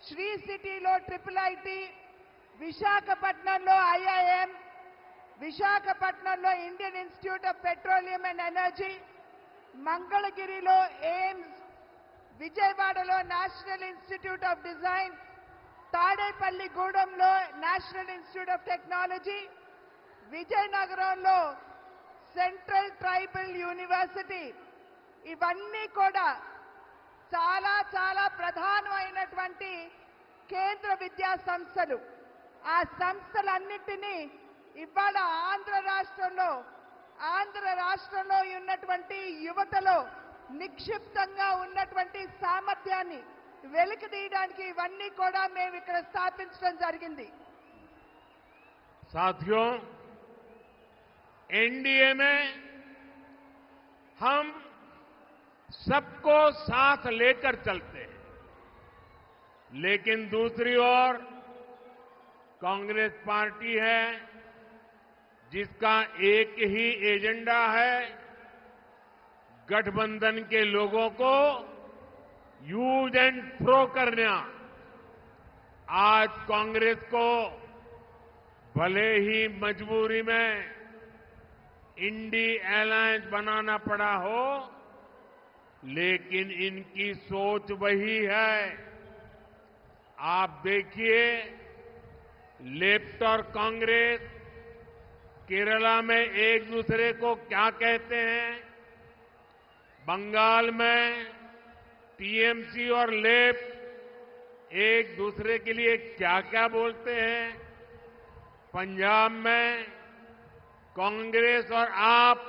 శ్రీ సిటీలో IIIT, విశాఖపట్నంలో IIM, విశాఖపట్నంలో Indian institute of petroleum and energy, మంగళగిరిలో ఎయిమ్స్, విజయవాడలో నేషనల్ ఇన్స్టిట్యూట్ ఆఫ్ డిజైన్, తాడేపల్లిగూడెంలో నేషనల్ ఇన్స్టిట్యూట్ ఆఫ్ టెక్నాలజీ, విజయనగరంలో సెంట్రల్ ట్రైబల్ యూనివర్సిటీ, ఇవన్నీ కూడా చాలా చాలా ప్రధానమైనటువంటి కేంద్ర విద్యా సంస్థలు. ఆ సంస్థలన్నింటినీ ఇవాళ ఆంధ్ర రాష్ట్రంలో ఉన్నటువంటి యువతలో నిక్షిప్తంగా ఉన్నటువంటి సామర్థ్యాన్ని వెలికి తీయడానికి ఇవన్నీ కూడా మేము ఇక్కడ స్థాపించడం జరిగింది. साथियों, NDA में हम सबको साथ लेकर चलते हैं, लेकिन दूसरी ओर कांग्रेस पार्टी है जिसका एक ही एजेंडा है, गठबंधन के लोगों को यूज एंड थ्रो करना। आज कांग्रेस को भले ही मजबूरी में इंडी अलायंस बनाना पड़ा हो, लेकिन इनकी सोच वही है। आप देखिए, लेफ्ट और कांग्रेस केरला में एक दूसरे को क्या कहते हैं, बंगाल में TMC और लेफ्ट एक दूसरे के लिए क्या क्या बोलते हैं, पंजाब में कांग्रेस और आप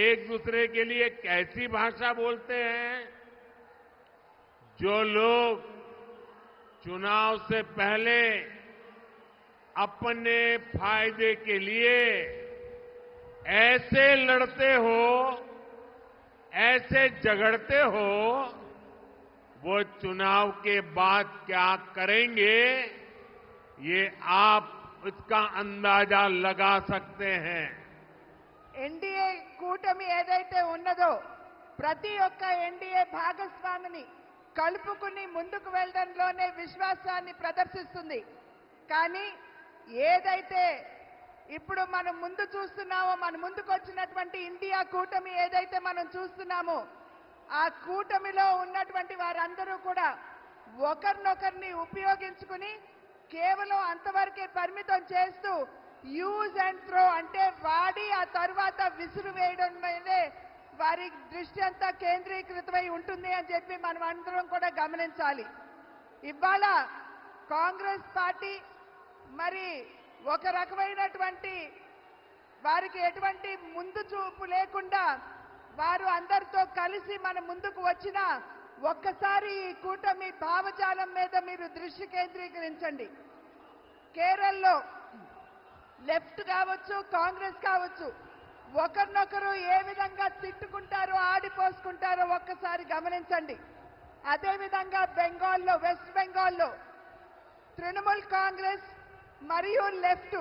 एक दूसरे के लिए कैसी भाषा बोलते हैं। जो लोग चुनाव से पहले अपने फायदे के लिए ऐसे लड़ते हो, ऐसे झगड़ते हो, वो चुनाव के बाद क्या करेंगे, ये आप इसका अंदाजा लगा सकते हैं। ఎన్డీఏ కూటమి ఏదైతే ఉన్నదో ప్రతి ఒక్క ఎన్డీఏ భాగస్వామిని కలుపుకుని ముందుకు వెళ్ళడంలోనే విశ్వాసాన్ని ప్రదర్శిస్తుంది. కానీ ఏదైతే ఇప్పుడు మనం ముందు చూస్తున్నామో, మన ముందుకు వచ్చినటువంటి ఇండియా కూటమి ఏదైతే మనం చూస్తున్నామో, ఆ కూటమిలో ఉన్నటువంటి వారందరూ కూడా ఒకరినొకరిని ఉపయోగించుకుని కేవలం అంతవరకే పరిమితం చేస్తూ యూజ్ అండ్ త్రో అంటే వాడి ఆ తర్వాత విసురు వేయడం మీదే వారి దృష్టి అంతా కేంద్రీకృతమై ఉంటుంది అని చెప్పి మనం అందరం కూడా గమనించాలి. ఇవాళ కాంగ్రెస్ పార్టీ మరి ఒక రకమైనటువంటి వారికి ఎటువంటి ముందు చూపు లేకుండా వారు అందరితో కలిసి మన ముందుకు వచ్చిన ఒక్కసారి ఈ కూటమి భావజాలం మీద మీరు దృష్టి కేంద్రీకరించండి. కేరళలో లెఫ్ట్ కావచ్చు, కాంగ్రెస్ కావచ్చు, ఒకరినొకరు ఏ విధంగా తిట్టుకుంటారో ఆడిపోసుకుంటారో ఒక్కసారి గమనించండి. అదేవిధంగా బెంగాల్లో, వెస్ట్ బెంగాల్లో తృణమూల్ కాంగ్రెస్ మరియు లెఫ్ట్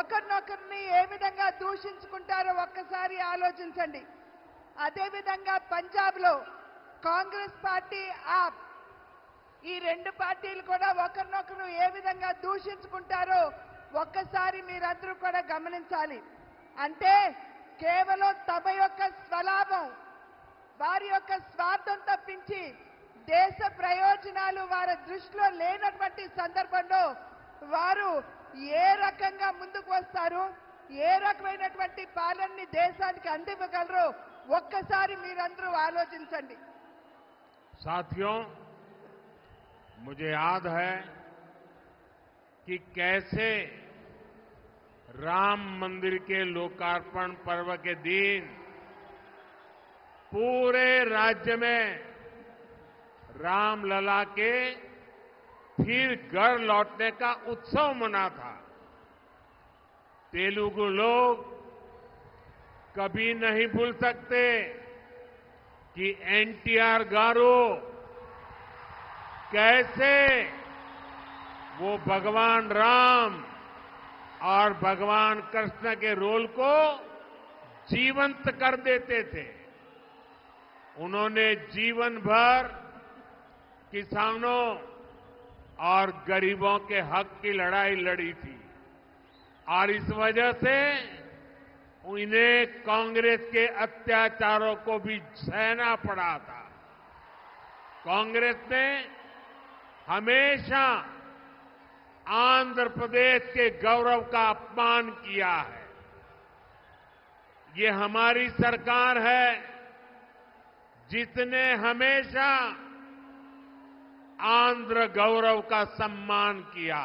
ఒకరినొకరిని ఏ విధంగా దూషించుకుంటారో ఒక్కసారి ఆలోచించండి. అదేవిధంగా పంజాబ్లో కాంగ్రెస్ పార్టీ, ఆప్ ఈ రెండు పార్టీలు కూడా ఒకరినొకరు ఏ విధంగా దూషించుకుంటారో ఒక్కసారి మీరందరూ కూడా గమనించాలి. అంటే కేవలం తమ యొక్క స్వలాభం, వారి యొక్క స్వార్థం తప్పించి దేశ ప్రయోజనాలు వారి దృష్టిలో లేనటువంటి సందర్భంలో వారు ఏ రకంగా ముందుకు వస్తారు, ఏ రకమైనటువంటి పాలనని దేశానికి అందివ్వగలరో ఒక్కసారి మీరందరూ ఆలోచించండి. साथियों, मुझे याद है कि कैसे राम मंदिर के लोकार्पण पर्व के दिन पूरे राज्य में रामलला के फिर घर लौटने का उत्सव मना था। तेलुगु लोग कभी नहीं भूल सकते कि एनटीआर गारू कैसे वो भगवान राम और भगवान कृष्ण के रोल को जीवंत कर देते थे। उन्होंने जीवन भर किसानों और गरीबों के हक की लड़ाई लड़ी थी और इस वजह से उन्हें कांग्रेस के अत्याचारों को भी सहना पड़ा था। कांग्रेस ने हमेशा आंध्र प्रदेश के गौरव का अपमान किया है। ये हमारी सरकार है जिसने हमेशा आंध्र गौरव का सम्मान किया।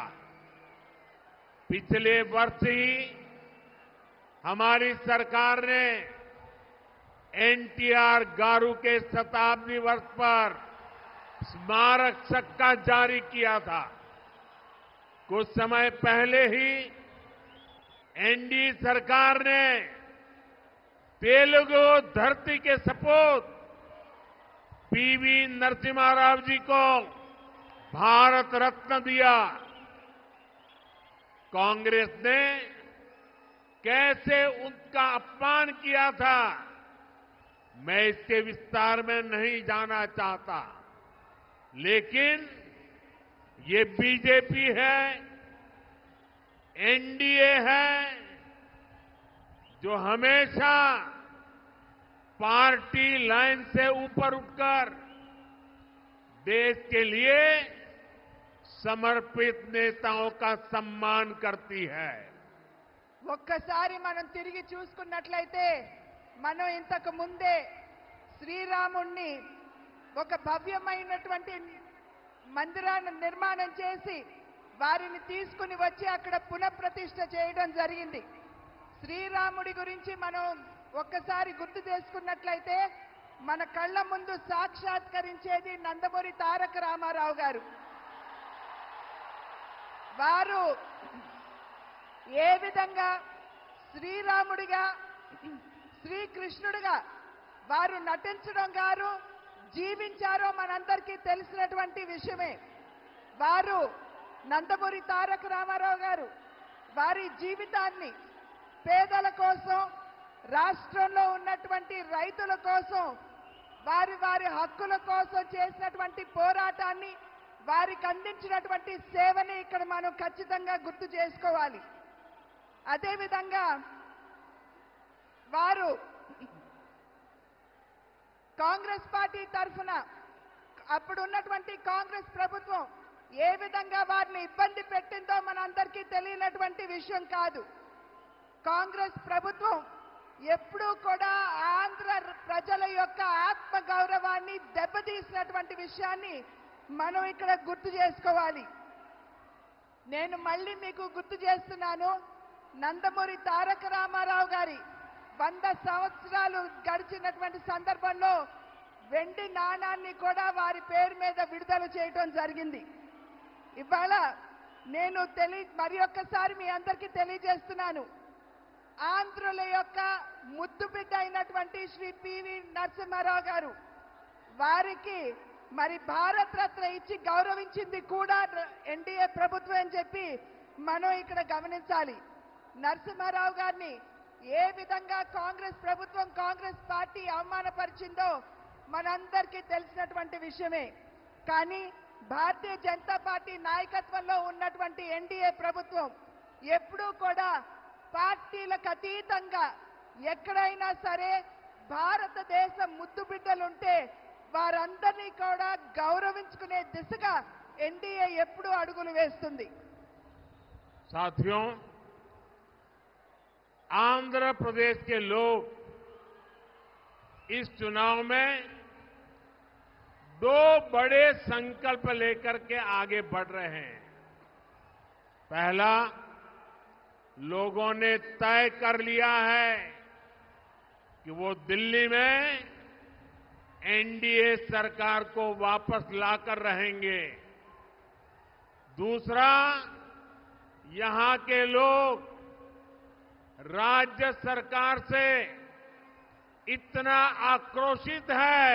पिछले वर्ष ही हमारी सरकार ने एनटीआर गारू के शताब्दी वर्ष पर स्मारक सिक्का जारी किया था। कुछ समय पहले ही एनडीए सरकार ने तेलुगु धरती के सपूत पीवी नरसिम्हा राव जी को भारत रत्न दिया। कांग्रेस ने कैसे उनका अपमान किया था, मैं इसके विस्तार में नहीं जाना चाहता, लेकिन ये बीजेपी है, एनडीए है, जो हमेशा पार्टी लाइन से ऊपर उठकर देश के लिए समर्पित नेताओं का सम्मान करती है। ఒక్కసారి మనం తిరిగి చూసుకున్నట్లయితే మనం ఇంతకు ముందే శ్రీరాముణ్ణి ఒక భవ్యమైనటువంటి మందిరాన్ని నిర్మాణం చేసి వారిని తీసుకుని వచ్చి అక్కడ పునఃప్రతిష్ఠ చేయడం జరిగింది. శ్రీరాముడి గురించి మనం ఒక్కసారి గుర్తు చేసుకున్నట్లయితే మన కళ్ళ ముందు సాక్షాత్కరించేది నందమూరి తారక రామారావు గారు. వారు ఏ విధంగా శ్రీరాముడిగా, శ్రీకృష్ణుడిగా వారు నటించడం గారు, జీవించారో మనందరికీ తెలిసినటువంటి విషయమే. వారు నందమూరి తారక రామారావు గారు వారి జీవితాన్ని పేదల కోసం, రాష్ట్రంలో ఉన్నటువంటి రైతుల కోసం, వారి వారి హక్కుల కోసం చేసినటువంటి పోరాటాన్ని, వారికి అందించినటువంటి సేవని ఇక్కడ మనం ఖచ్చితంగా గుర్తు చేసుకోవాలి. అదేవిధంగా వారు కాంగ్రెస్ పార్టీ తరఫున అప్పుడున్నటువంటి కాంగ్రెస్ ప్రభుత్వం ఏ విధంగా వారిని ఇబ్బంది పెట్టిందో మనందరికీ తెలియనటువంటి విషయం కాదు. కాంగ్రెస్ ప్రభుత్వం ఎప్పుడూ కూడా ఆంధ్ర ప్రజల యొక్క ఆత్మ గౌరవాన్ని దెబ్బతీసినటువంటి విషయాన్ని మనం ఇక్కడ గుర్తు చేసుకోవాలి. నేను మళ్ళీ మీకు గుర్తు చేస్తున్నాను, నందమూరి తారక రామారావు గారి 100 సంవత్సరాలు గడిచినటువంటి సందర్భంలో వెండి నాణాన్ని కూడా వారి పేరు మీద విడుదల చేయడం జరిగింది. ఇవాళ నేను మరి ఒక్కసారి మీ అందరికీ తెలియజేస్తున్నాను, ఆంధ్రుల యొక్క ముద్దు బిడ్డ అయినటువంటి శ్రీ పివి నరసింహారావు గారు వారికి మరి భారత రత్న ఇచ్చి గౌరవించింది కూడా ఎన్డీఏ ప్రభుత్వం అని చెప్పి మనం ఇక్కడ గమనించాలి. నరసింహారావు గారిని ఏ విధంగా కాంగ్రెస్ ప్రభుత్వం, కాంగ్రెస్ పార్టీ అవమానపరిచిందో మనందరికీ తెలిసినటువంటి విషయమే. కానీ భారతీయ జనతా పార్టీ నాయకత్వంలో ఉన్నటువంటి ఎన్డీఏ ప్రభుత్వం ఎప్పుడూ కూడా పార్టీలకు అతీతంగా ఎక్కడైనా సరే భారతదేశం ముద్దు బిడ్డలుంటే వారందరినీ కూడా గౌరవించుకునే దిశగా ఎన్డీఏ ఎప్పుడూ అడుగులు వేస్తుంది. साथियों, आंध्र प्रदेश के लोग इस चुनाव में 2 बड़े संकल्प लेकर के आगे बढ़ रहे हैं। पहला, लोगों ने तय कर लिया है कि वो दिल्ली में एनडीए सरकार को वापस लाकर रहेंगे। दूसरा, यहां के लोग राज्य सरकार से इतना आक्रोशित है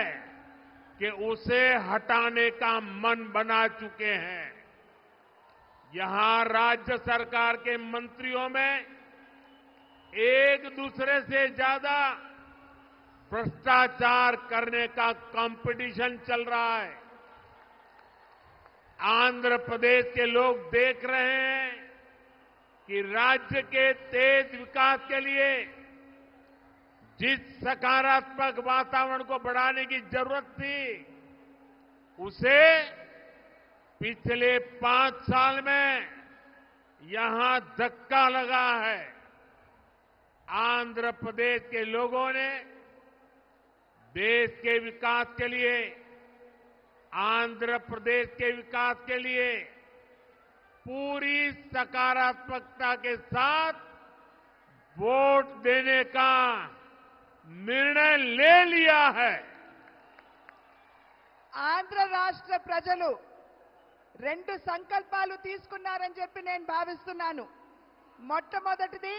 कि उसे हटाने का मन बना चुके हैं। यहां राज्य सरकार के मंत्रियों में एक दूसरे से ज्यादा भ्रष्टाचार करने का कंपटीशन चल रहा है। आंध्र प्रदेश के लोग देख रहे हैं कि राज्य के तेज विकास के लिए जिस सकारात्मक वातावरण को बढ़ाने की जरूरत थी, उसे पिछले 5 साल में यहां धक्का लगा है। आंध्र प्रदेश के लोगों ने देश के विकास के लिए, आंध्र प्रदेश के विकास के लिए पूरी सकारात्मकता के साथ वोट देने का निर्णय ले लिया है। ఆంధ్ర రాష్ట్ర ప్రజలు 2 సంకల్పాలు తీసుకున్నారని చెప్పి నేను భావిస్తున్నాను. మొట్టమొదటిది,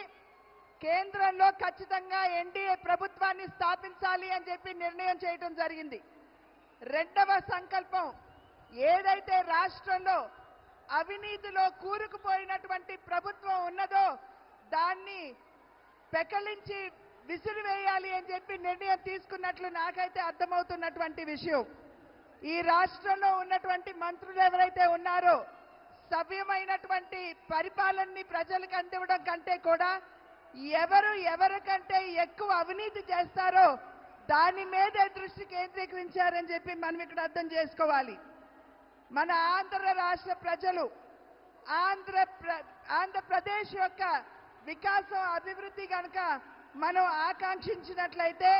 కేంద్రంలో ఖచ్చితంగా ఎన్డీఏ ప్రభుత్వాన్ని స్థాపించాలి అని చెప్పి నిర్ణయం చేయడం జరిగింది. రెండవ సంకల్పం, ఏదైతే రాష్ట్రంలో అవినీతిలో కూరుకుపోయినటువంటి ప్రభుత్వం ఉన్నదో దాన్ని పెకలించి విసిరివేయాలి అని చెప్పి నిర్ణయం తీసుకున్నట్లు నాకైతే అర్థమవుతున్నటువంటి విషయం. ఈ రాష్ట్రంలో ఉన్నటువంటి మంత్రులు ఎవరైతే ఉన్నారో సవ్యమైనటువంటి పరిపాలనని ప్రజలకు అందివ్వడం కంటే కూడా ఎవరికంటే ఎక్కువ అవినీతి చేస్తారో దాని మీదే దృష్టి కేంద్రీకరించారని చెప్పి మనం ఇక్కడ అర్థం చేసుకోవాలి. మన ఆంధ్ర రాష్ట్ర ప్రజలు ఆంధ్రప్రదేశ్ యొక్క వికాసం, అభివృద్ధి కనుక మనం ఆకాంక్షించినట్లయితే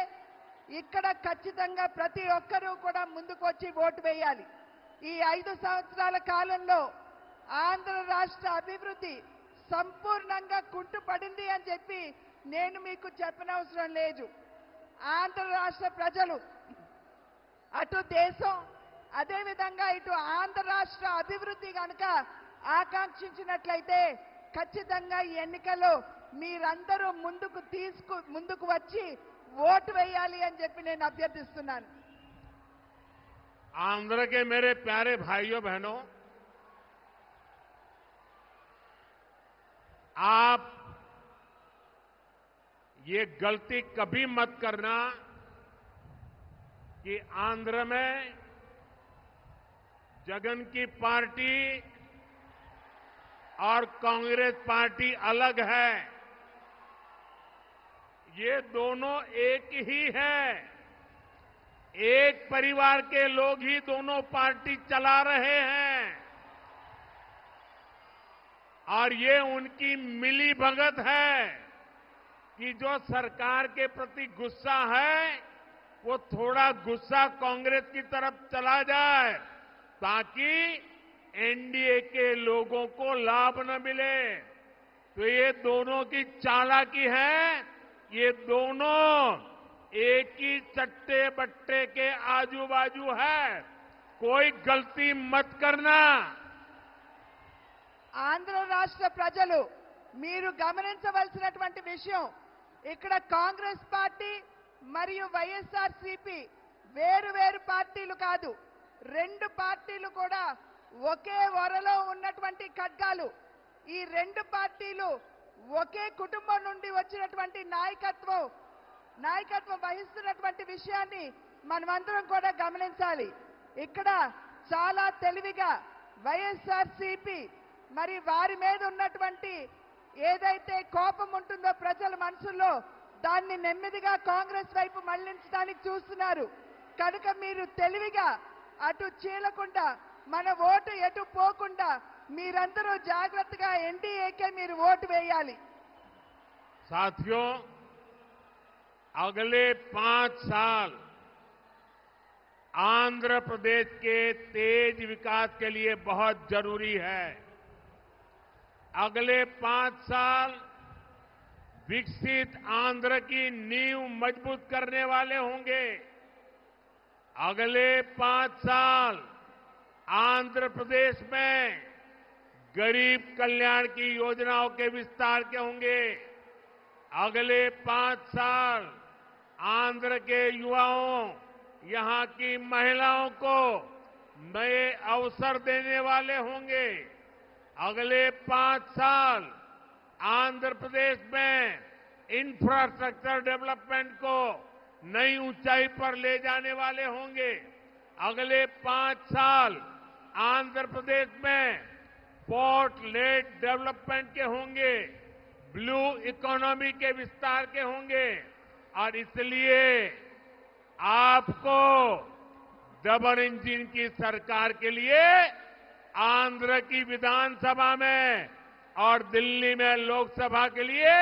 ఇక్కడ ఖచ్చితంగా ప్రతి ఒక్కరూ కూడా ముందుకు వచ్చి ఓటు వేయాలి. ఈ 5 సంవత్సరాల కాలంలో ఆంధ్ర రాష్ట్ర అభివృద్ధి సంపూర్ణంగా కుంటుపడింది అని చెప్పి నేను మీకు చెప్పనవసరం లేదు. ఆంధ్ర రాష్ట్ర ప్రజలు అటు దేశం, అదేవిధంగా ఇటు ఆంధ్ర రాష్ట్ర అభివృద్ధి కనుక ఆకాంక్షించినట్లయితే ఖచ్చితంగా ఈ ఎన్నికల్లో మీరందరూ ముందుకు వచ్చి ఓటు వేయాలి అని చెప్పి నేను అభ్యర్థిస్తున్నాను. आंध्र के मेरे प्यारे भाइयों बहनों, आप ये गलती कभी मत करना कि आंध्र में जगन की पार्टी और कांग्रेस पार्टी अलग है। ये दोनों एक ही है। एक परिवार के लोग ही दोनों पार्टी चला रहे हैं और ये उनकी मिली भगत है कि जो सरकार के प्रति गुस्सा है वो थोड़ा गुस्सा कांग्रेस की तरफ चला जाए ताकि एनडीए के लोगों को लाभ न मिले। तो ये दोनों की चालाकी है। ये दोनों एक ही चट्टे बट्टे के आजू बाजू है। कोई गलती मत करना। ఆంధ్ర రాష్ట్ర ప్రజలు మీరు గమనించవలసినటువంటి విషయం, ఇక్కడ కాంగ్రెస్ పార్టీ మరియు వైఎస్ఆర్సీపీ వేరు వేరు పార్టీలు కాదు. రెండు పార్టీలు కూడా ఒకే వరలో ఉన్నటువంటి ఖడ్గాలు. ఈ రెండు పార్టీలు ఒకే కుటుంబం నుండి వచ్చినటువంటి నాయకత్వం వహిస్తున్నటువంటి విషయాన్ని మనమందరం కూడా గమనించాలి. ఇక్కడ చాలా తెలివిగా వైఎస్ఆర్సీపీ మరి వారి మీద ఉన్నటువంటి ఏదైతే కోపం ఉంటుందో ప్రజల మనసుల్లో దాన్ని నెమ్మదిగా కాంగ్రెస్ వైపు మళ్లించడానికి చూస్తున్నారు. కనుక మీరు తెలివిగా అటు చీలకుండా మన ఓటు ఎటు పోకుండా మీరందరూ జాగ్రత్తగా ఎన్డీఏకే మీరు ఓటు వేయాలి. साथियों, अगले 5 साल आंध्र प्रदेश के तेज विकास के लिए बहुत जरूरी है। अगले 5 साल विकसित आंध्र की नींव मजबूत करने वाले होंगे। अगले 5 साल आंध्र प्रदेश में गरीब कल्याण की योजनाओं के विस्तार के होंगे। अगले 5 साल आंध्र के युवाओं, यहां की महिलाओं को नए अवसर देने वाले होंगे। अगले 5 साल आंध्र प्रदेश में इंफ्रास्ट्रक्चर डेवलपमेंट को नई ऊंचाई पर ले जाने वाले होंगे। अगले 5 साल आंध्र प्रदेश में पोर्ट लेड डेवलपमेंट के होंगे, ब्लू इकोनॉमी के विस्तार के होंगे और इसलिए आपको डबल इंजन की सरकार के लिए आंध्र की विधानसभा में और दिल्ली में लोकसभा के लिए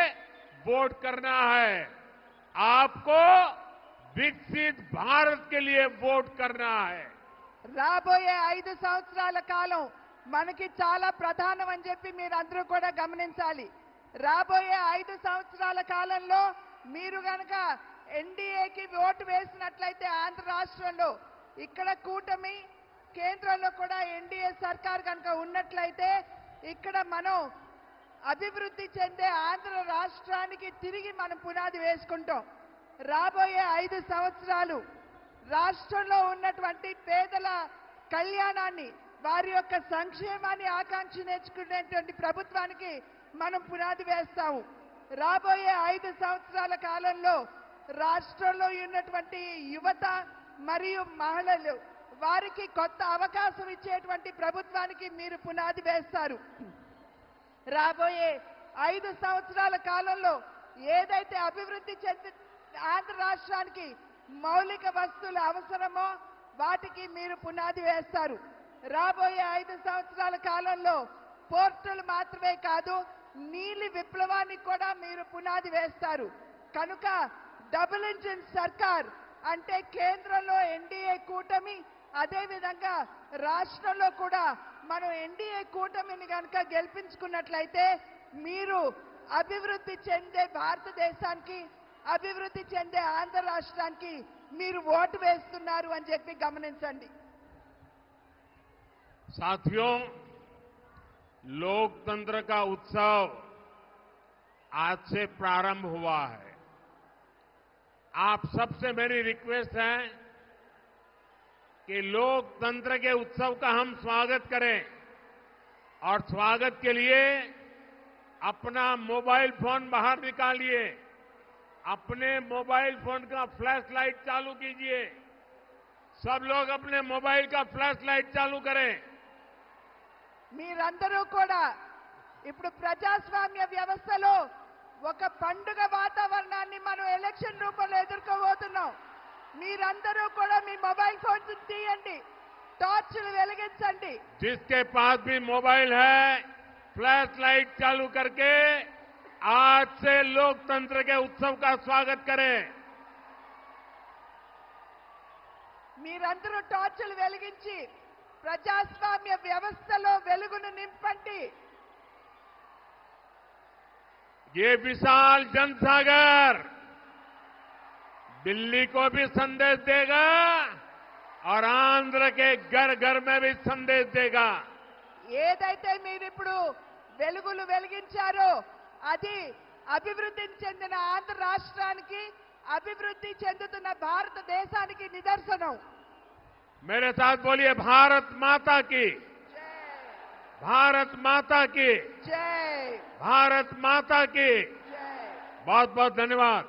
वोट करना है। आपको विकसित भारत के लिए वोट करना है। రాబోయే 5 సంవత్సరాల కాలం మనకి చాలా ప్రధానం అని చెప్పి మీరందరూ కూడా గమనించాలి. రాబోయే 5 సంవత్సరాల కాలంలో మీరు గనక ఎన్డీఏకి ఓటు వేసినట్లయితే ఆంధ్ర రాష్ట్రంలో ఇక్కడ కూటమి, కేంద్రంలో కూడా ఎన్డీఏ సర్కార్ కనుక ఉన్నట్లయితే ఇక్కడ మనం అభివృద్ధి చెందే ఆంధ్ర రాష్ట్రానికి తిరిగి మనం పునాది వేసుకుంటాం. రాబోయే 5 సంవత్సరాలు రాష్ట్రంలో ఉన్నటువంటి పేదల కళ్యాణాన్ని, వారి యొక్క సంక్షేమాన్ని ఆకాంక్షించుకునేటువంటి ప్రభుత్వానికి మనం పునాది వేస్తాము. రాబోయే 5 సంవత్సరాల కాలంలో రాష్ట్రంలో ఉన్నటువంటి యువత మరియు మహిళలు వారికి కొత్త అవకాశం ఇచ్చేటువంటి ప్రభుత్వానికి మీరు పునాది వేస్తారు. రాబోయే 5 సంవత్సరాల కాలంలో ఏదైతే అభివృద్ధి చెంది ఆంధ్ర రాష్ట్రానికి మౌలిక వస్తువులు అవసరమో వాటికి మీరు పునాది వేస్తారు. రాబోయే 5 సంవత్సరాల కాలంలో పోర్టులు మాత్రమే కాదు, నీలి విప్లవానికి కూడా మీరు పునాది వేస్తారు. కనుక డబుల్ ఇంజిన్ సర్కార్ అంటే కేంద్రంలో ఎన్డీఏ కూటమి, అదేవిధంగా రాష్ట్రంలో కూడా మనం ఎన్డీఏ కూటమిని కనుక గెలిపించుకున్నట్లయితే మీరు అభివృద్ధి చెందే భారతదేశానికి, అభివృద్ధి చెందే ఆంధ్ర రాష్ట్రానికి మీరు ఓటు వేస్తున్నారు అని చెప్పి గమనించండి. साथियों, लोकतंत्र का उत्सव आज से प्रारंभ हुआ है। आप सबसे मेरी रिक्वेस्ट है कि लोकतंत्र के उत्सव का हम स्वागत करें और स्वागत के लिए अपना मोबाइल फोन बाहर निकालिए, अपने मोबाइल फोन का फ्लैश लाइट चालू कीजिए। सब लोग अपने मोबाइल का फ्लैश लाइट चालू करें। మీరందరూ కూడా ఇప్పుడు ప్రజాస్వామ్య వ్యవస్థలో ఒక పండుగ వాతావరణాన్ని మనం ఎలక్షన్ రూపంలో ఎదుర్కోబోతున్నాం. మీరందరూ కూడా మీ మొబైల్ ఫోన్స్ తీయండి, టార్చ్లు వెలిగించండి. जिसके पास भी मोबाइल है फ्लैश लाइट चालू करके आज से लोकतंत्र के उत्सव का स्वागत करें। మీరందరూ టార్చ్లు వెలిగించి ప్రజాస్వామ్య వ్యవస్థలో వెలుగును నింపండి. ये विशाल जनसागर दिल्ली को भी संदेश देगा और आंध्र के घर घर में भी संदेश देगा। ఏదైతే మీరు ఇప్పుడు వెలుగులు వెలిగించారో అది అభివృద్ధి చెందిన ఆంధ్ర రాష్ట్రానికి, అభివృద్ధి చెందుతున్న భారతదేశానికి నిదర్శనం. मेरे साथ बोलिए भारत माता की, भारत माता की, జై भारत माता की। జై. बहुत बहुत धन्यवाद।